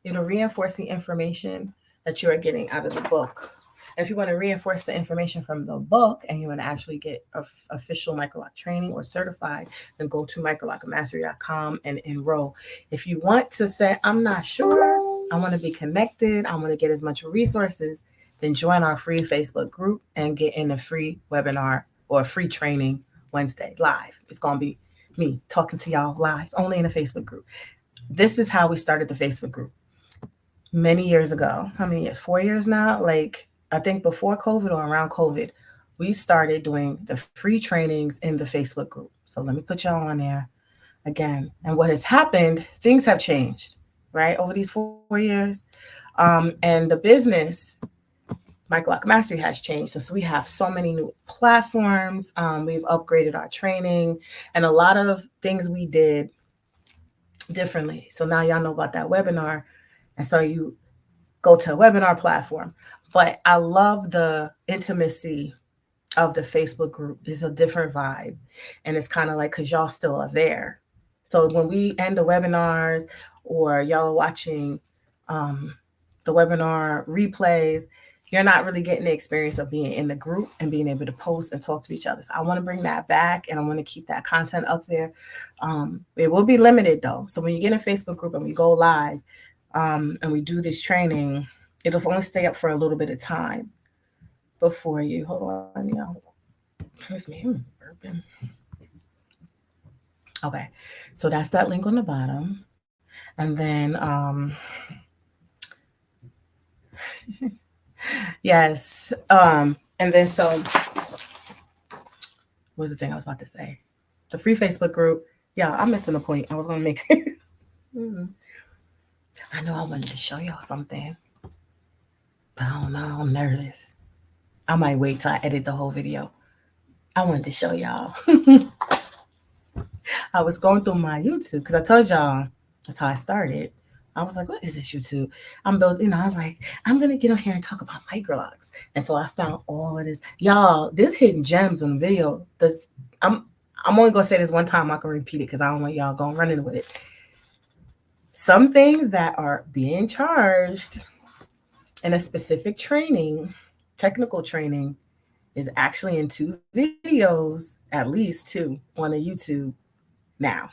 it'll reinforce the information that you are getting out of the book. And if you want to reinforce the information from the book and you want to actually get official Microloc training or certified, then go to microlocmastery.com and enroll. If you want to say, I'm not sure, I want to be connected, I want to get as much resources, then join our free Facebook group and get in a free webinar or a free training Wednesday live. It's going to be me talking to y'all live only in a Facebook group. This is how we started the Facebook group many years ago. How many years? 4 years now? Like, I think before COVID or around COVID, we started doing the free trainings in the Facebook group. So let me put y'all on there again. And what has happened, things have changed, right? Over these 4 years. And the business, Microloc Mastery, has changed. So we have so many new platforms. We've upgraded our training and a lot of things we did differently. So now y'all know about that webinar. And so you go to a webinar platform. But I love the intimacy of the Facebook group. It's a different vibe. And it's kind of like, because y'all still are there. So when we end the webinars or y'all are watching the webinar replays, you're not really getting the experience of being in the group and being able to post and talk to each other. So I want to bring that back and I want to keep that content up there. It will be limited though. So when you get in a Facebook group and we go live and we do this training, it'll only stay up for a little bit of time before you, hold on, y'all. Excuse me, I'm burping. Okay, so that's that link on the bottom, and then yes, and then so what was the thing I was about to say? The free Facebook group. Yeah, I'm missing a point. I was gonna make. I know I wanted to show y'all something, but I don't know. I'm nervous. I might wait till I edit the whole video. I wanted to show y'all. I was going through my YouTube because I told y'all that's how I started. I was like, what is this YouTube? I'm building, I was like, I'm gonna get on here and talk about microlocs. And so I found all of this. Y'all, this hidden gems on the video. This I'm I'm only gonna say this one time, I'm not gonna repeat it because I don't want y'all going running with it. Some things that are being charged in a specific training, technical training, is actually in 2 videos, at least 2 on the YouTube now.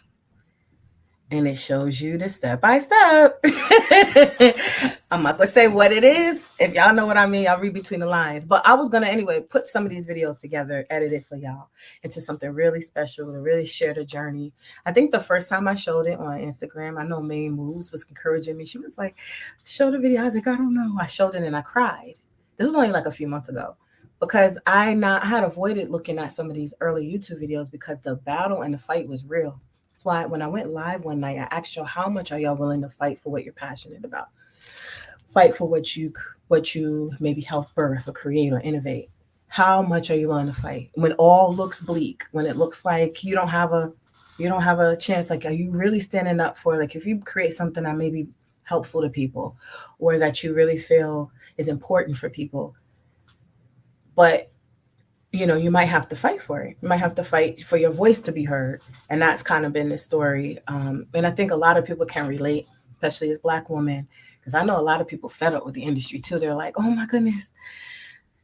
And it shows you the step by step. I'm not gonna say what it is. If y'all know what I mean, I'll read between the lines. But I was gonna anyway put some of these videos together, edit it for y'all into something really special to really share the journey. I think the first time I showed it on Instagram, I know Main Moves was encouraging me. She was like, show the video. I was like, I don't know. I showed it and I cried. This was only like a few months ago. Because I had avoided looking at some of these early YouTube videos because the battle and the fight was real. That's why when I went live one night, I asked y'all, how much are y'all willing to fight for what you're passionate about? Fight for what you maybe help birth or create or innovate. How much are you willing to fight when all looks bleak? When it looks like you don't have a chance. Like, are you really standing up for, like, if you create something that may be helpful to people or that you really feel is important for people, but you might have to fight for it. You might have to fight for your voice to be heard. And that's kind of been the story. And I think a lot of people can relate, especially as Black women, because I know a lot of people fed up with the industry too. They're like, oh my goodness,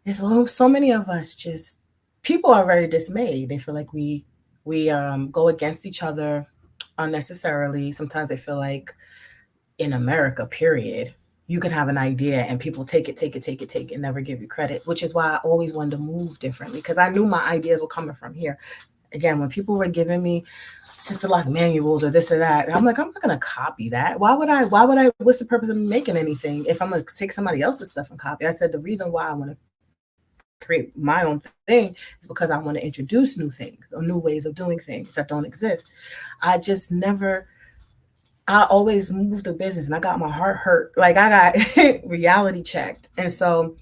it's so many of us just, people are very dismayed. They feel like we go against each other unnecessarily. Sometimes they feel like in America, period, you can have an idea and people take it, take it, take it, take it, and never give you credit, which is why I always wanted to move differently because I knew my ideas were coming from here. Again, when people were giving me sister like manuals or this or that, I'm like, I'm not gonna copy that. Why would I, what's the purpose of making anything if I'm gonna take somebody else's stuff and copy? I said the reason why I want to create my own thing is because I want to introduce new things or new ways of doing things that don't exist. I just never I always moved the business and I got my heart hurt. Like I got reality checked. And so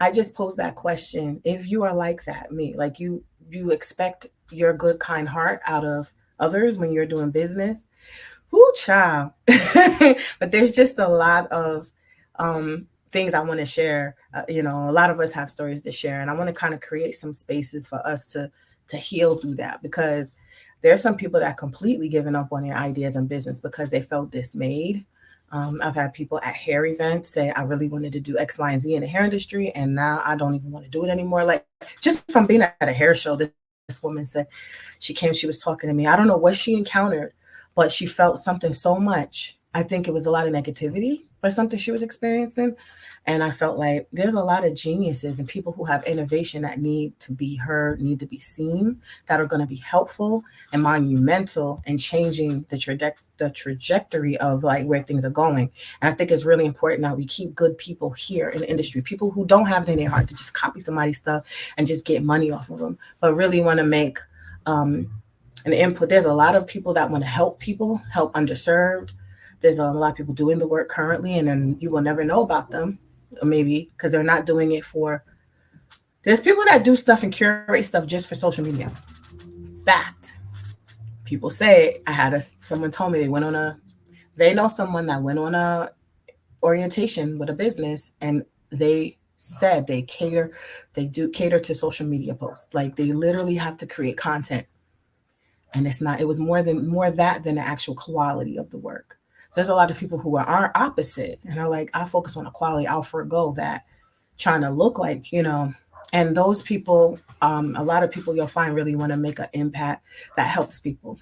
I just posed that question. If you are like that, me, like you expect your good kind heart out of others when you're doing business. Whoo child. But there's just a lot of things I want to share. A lot of us have stories to share and I want to kind of create some spaces for us to heal through that because there's some people that completely given up on their ideas and business because they felt dismayed. I've had people at hair events say, I really wanted to do X, Y, and Z in the hair industry, and now I don't even want to do it anymore. Like, just from being at a hair show, this woman said, she came, she was talking to me. I don't know what she encountered, but she felt something so much. I think it was a lot of negativity or something she was experiencing. And I felt like there's a lot of geniuses and people who have innovation that need to be heard, need to be seen, that are going to be helpful and monumental in changing the trajectory of like where things are going. And I think it's really important that we keep good people here in the industry, people who don't have it in their heart to just copy somebody's stuff and just get money off of them, but really want to make um, an input. There's a lot of people that want to help people, help underserved. There's a lot of people doing the work currently, and then you will never know about them, maybe because they're not doing it for. There's people that do stuff and curate stuff just for social media. Fact. People say someone told me they know someone that went on a orientation with a business, and they said they do cater to social media posts. Like they literally have to create content, and it was more that than the actual quality of the work. So there's a lot of people who are opposite and are like, I focus on the quality, I'll forego that trying to look like, and those people, a lot of people you'll find really want to make an impact that helps people.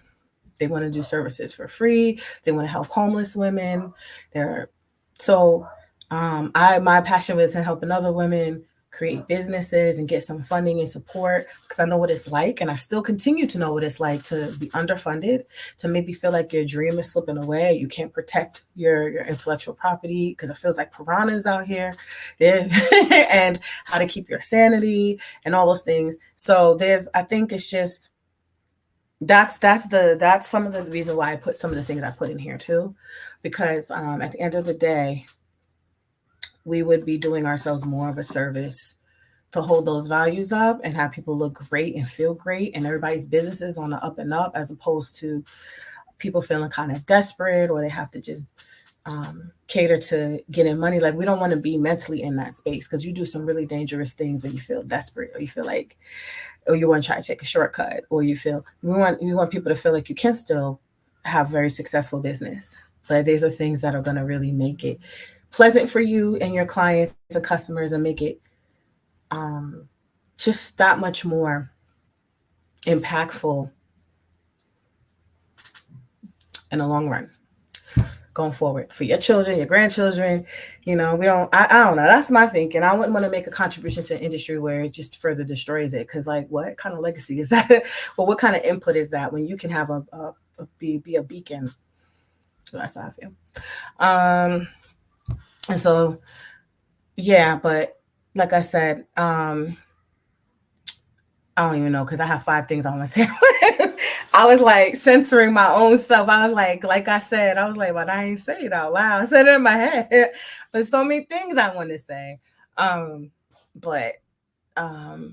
They want to do services for free. They want to help homeless women. They're so I my passion was in helping other women create businesses and get some funding and support, because I know what it's like, and I still continue to know what it's like to be underfunded, to maybe feel like your dream is slipping away. You can't protect your intellectual property because it feels like piranhas out here, yeah. And how to keep your sanity and all those things. So I think it's just that's some of the reason why I put some of the things I put in here too, because at the end of the day, we would be doing ourselves more of a service to hold those values up and have people look great and feel great and everybody's businesses on the up and up, as opposed to people feeling kind of desperate or they have to just cater to getting money. Like, we don't want to be mentally in that space, because you do some really dangerous things when you feel desperate, or you feel like, or you want to try to take a shortcut, or we want people to feel like you can still have very successful business. But these are things that are going to really make it pleasant for you and your clients and customers, and make it um, just that much more impactful in the long run, going forward for your children, your grandchildren. I don't know. That's my thinking. I wouldn't want to make a contribution to an industry where it just further destroys it. Because, like, what kind of legacy is that? Well, what kind of input is that when you can have be a beacon? That's how I feel. And so, yeah, but like I said, I don't even know, because I have 5 things I want to say. I was like censoring my own self. I was like I said, I was like, but I ain't say it out loud. I said it in my head. There's so many things I want to say. But I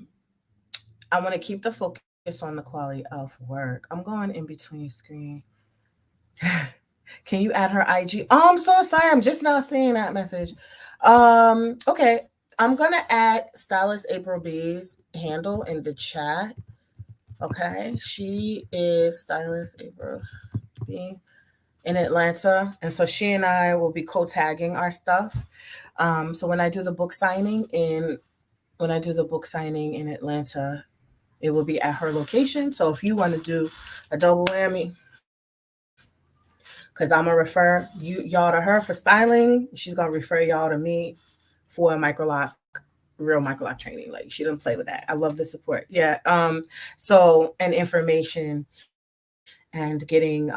want to keep the focus on the quality of work. I'm going in between screen. Can you add her IG? Oh, I'm so sorry. I'm just now seeing that message. Okay. I'm gonna add stylist April B's handle in the chat. Okay, she is stylist April B in Atlanta, and so she and I will be co-tagging our stuff. So when I do the book signing in Atlanta, it will be at her location. So if you want to do a double whammy, because I'm gonna refer y'all to her for styling, she's gonna refer y'all to me for real microlock training. Like, she doesn't play with that. I love the support. Yeah. So, and information and getting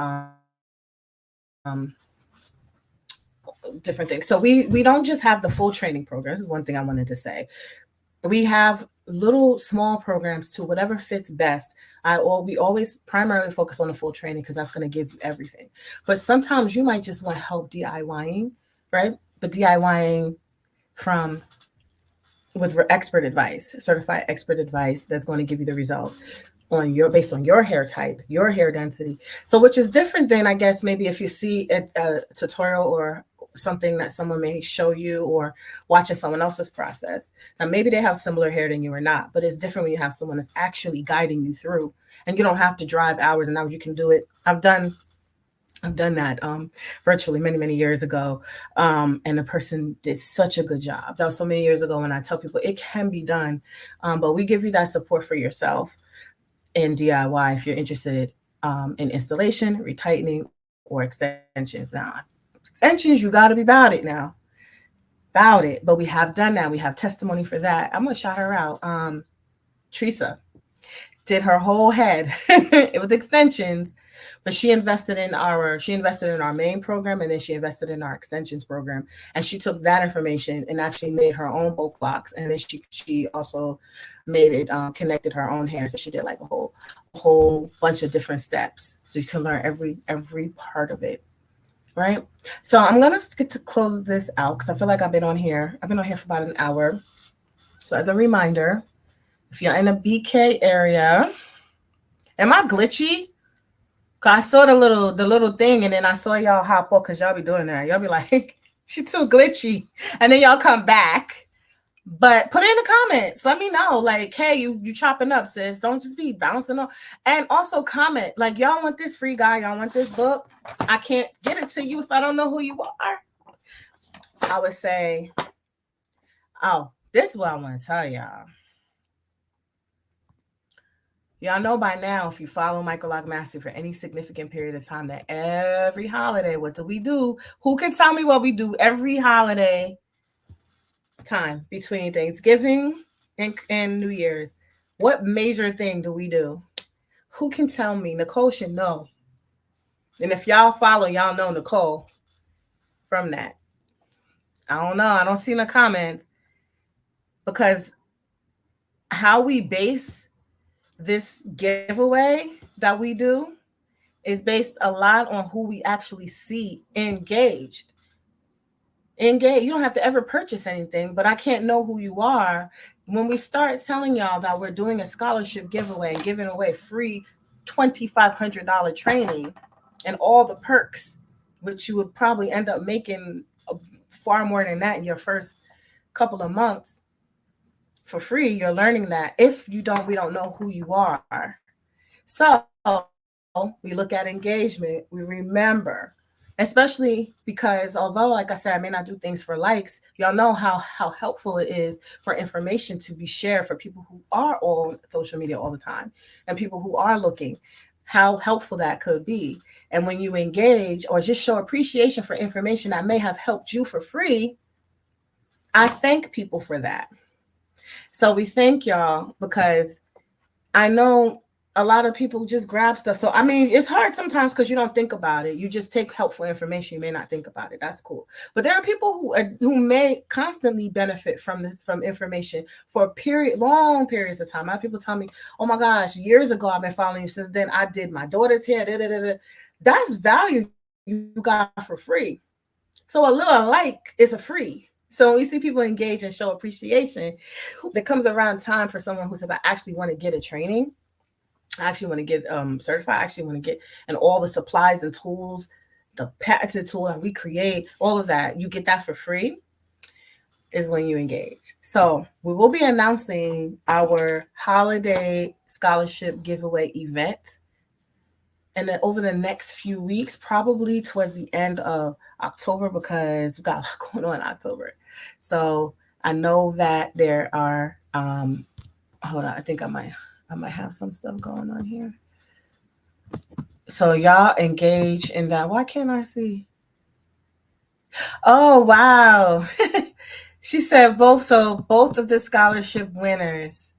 different things. So we don't just have the full training program. This is one thing I wanted to say. We have little small programs to whatever fits best. We always primarily focus on the full training because that's going to give you everything. But sometimes you might just want help DIYing, right? But DIYing from with expert advice, certified expert advice that's going to give you the results based on your hair type, your hair density. So, which is different than, I guess, maybe if you see a tutorial or something that someone may show you, or watching someone else's process. Now, maybe they have similar hair than you or not, but it's different when you have someone that's actually guiding you through, and you don't have to drive hours and hours. You can do it. I've done that virtually many years ago, and the person did such a good job. That was so many years ago, and I tell people it can be done, but we give you that support for yourself in DIY if you're interested in installation, retightening, or extensions. Now, extensions, you got to be about it now, about it. But we have done that. We have testimony for that. I'm gonna shout her out. Teresa did her whole head it was extensions, but she invested in our main program, and then she invested in our extensions program, and she took that information and actually made her own bulk locks, and then she also made it connected her own hair. So she did like a whole bunch of different steps, so you can learn every part of it, right? So I'm gonna get to close this out because I feel like I've been on here for about an hour. So as a reminder, if you're in a BK area, am I glitchy? Cause I saw the little thing, and then I saw y'all hop up because y'all be doing that. Y'all be like, she too glitchy, and then y'all come back. But put it in the comments. Let me know, like, hey, you chopping up, sis. Don't just be bouncing on. And also comment, like, y'all want this free guy? Y'all want this book? I can't get it to you if I don't know who you are. I would say, oh, this is what I want to tell y'all. Y'all know by now, if you follow Microloc Mastery for any significant period of time, that every holiday, what do we do? Who can tell me what we do every holiday? time between Thanksgiving and New Year's. What major thing do we do? Who can tell me? Nicole should know. And if y'all follow, y'all know Nicole from that. I don't know. I don't see no comments because how we base this giveaway that we do is based a lot on who we actually see engaged. Engage. You don't have to ever purchase anything, but I can't know who you are. When we start telling y'all that we're doing a scholarship giveaway and giving away free $2,500 training and all the perks, which you would probably end up making far more than that in your first couple of months for free, you're learning that if you don't, we don't know who you are. So we look at engagement, we remember, especially because although, like I said, I may not do things for likes, y'all know how helpful it is for information to be shared for people who are on social media all the time and people who are looking, how helpful that could be. And when you engage or just show appreciation for information that may have helped you for free, I thank people for that. So we thank y'all because I know a lot of people just grab stuff. So I mean, it's hard sometimes because you don't think about it. You just take helpful information. You may not think about it. That's cool. But there are people who may constantly benefit from this from information for long periods of time. A lot of people tell me, "Oh my gosh, years ago I've been following you. Since then I did my daughter's hair." Da, da, da, da. That's value you got for free. So a little like is a free. So when we see people engage and show appreciation, there comes around time for someone who says, "I actually want to get a training. I actually want to get certified. I actually want to get and all the supplies and tools, the patented tool that we create, all of that. You get that for free is when you engage. So we will be announcing our holiday scholarship giveaway event. And then over the next few weeks, probably towards the end of October, because we've got a lot going on in October. So I know that there are hold on, I think I might have some stuff going on here. So y'all engage in that. Why can't I see? Oh wow. She said both. So both of the scholarship winners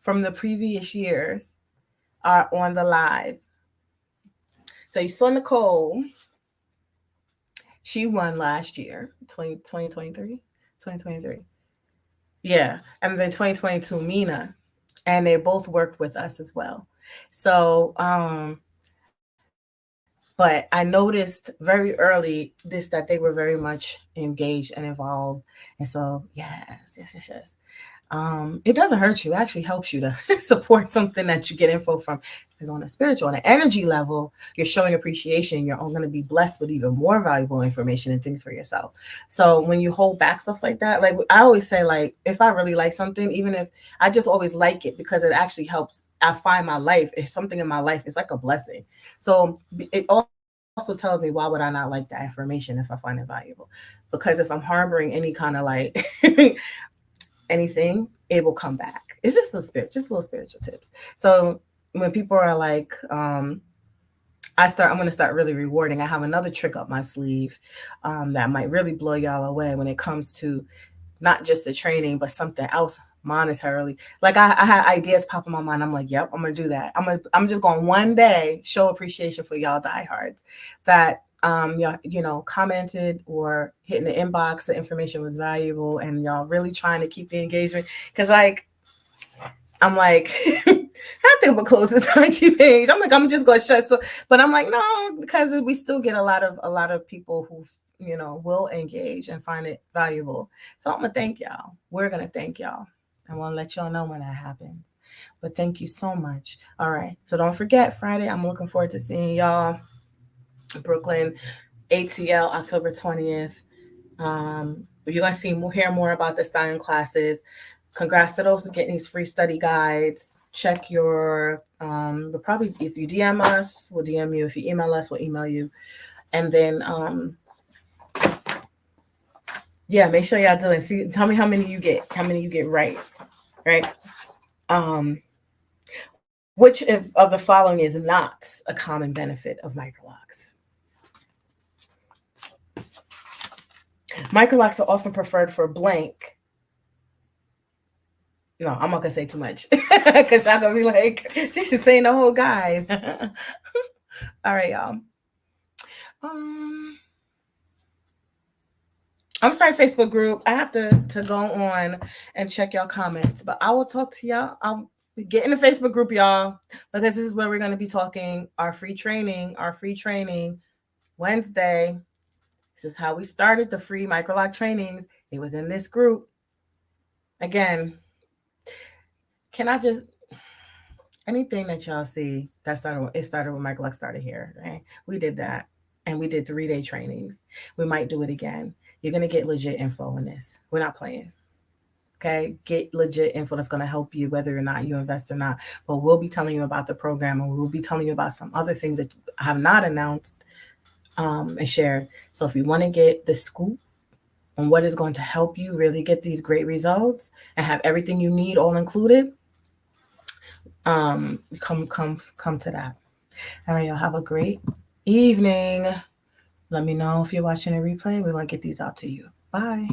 from the previous years are on the live. So you saw Nicole. She won last year, 2023. 2023. Yeah. And then 2022, Mina. And they both worked with us as well. So but I noticed very early this that they were very much engaged and involved. And so yes. It doesn't hurt you. It actually helps you to support something that you get info from. Because on a spiritual, on an energy level, you're showing appreciation. You're going to be blessed with even more valuable information and things for yourself. So when you hold back stuff like that, like I always say, like if I really like something, even if I just always like it because it actually helps. I find my life, if something in my life is like a blessing. So it also tells me, why would I not like that information if I find it valuable? Because if I'm harboring any kind of like anything, it will come back. It's just little spiritual tips. So when people are like, I'm going to start really rewarding. I have another trick up my sleeve that might really blow y'all away when it comes to not just the training, but something else monetarily. Like I had ideas pop in my mind. I'm like, yep, I'm gonna do that. I'm just going one day show appreciation for y'all diehards that commented or hitting the inbox. The information was valuable, and y'all really trying to keep the engagement. Because like I'm like, I think I'm gonna close this IG page. I'm like, I'm just gonna shut. So, but I'm like, no, because we still get a lot of people who will engage and find it valuable. So I'm gonna thank y'all. We're gonna thank y'all. I want to let y'all know when that happens. But thank you so much. All right. So don't forget Friday. I'm looking forward to seeing y'all in Brooklyn, ATL, October 20th. You're gonna hear more about the styling classes. Congrats to those who getting these free study guides. Check your but probably if you DM us, we'll DM you. If you email us, we'll email you. And then yeah, make sure y'all do it. See, tell me how many you get. How many you get right. Right. Which of the following is not a common benefit of microlocs? Microlocs are often preferred for blank No, I'm not gonna say too much because y'all gonna be like, she should say the whole guide. All right, y'all. Um, I'm sorry, Facebook group. I have to go on and check y'all comments, but I will talk to y'all. I'll get in the Facebook group, y'all, because this is where we're gonna be talking our free training Wednesday. This is how we started the free Microloc trainings. It was in this group. Again, can I just anything that y'all see that started with Microloc started here, right? We did that. And we did 3-day trainings. We might do it again. You're gonna get legit info in this. We're not playing. Okay, get legit info that's going to help you whether or not you invest or not. But we'll be telling you about the program, and we'll be telling you about some other things that I have not announced and shared. So if you want to get the scoop on what is going to help you really get these great results and have everything you need all included, come to that. All right, y'all have a great evening. Let me know if you're watching a replay. We're going to get these out to you. Bye.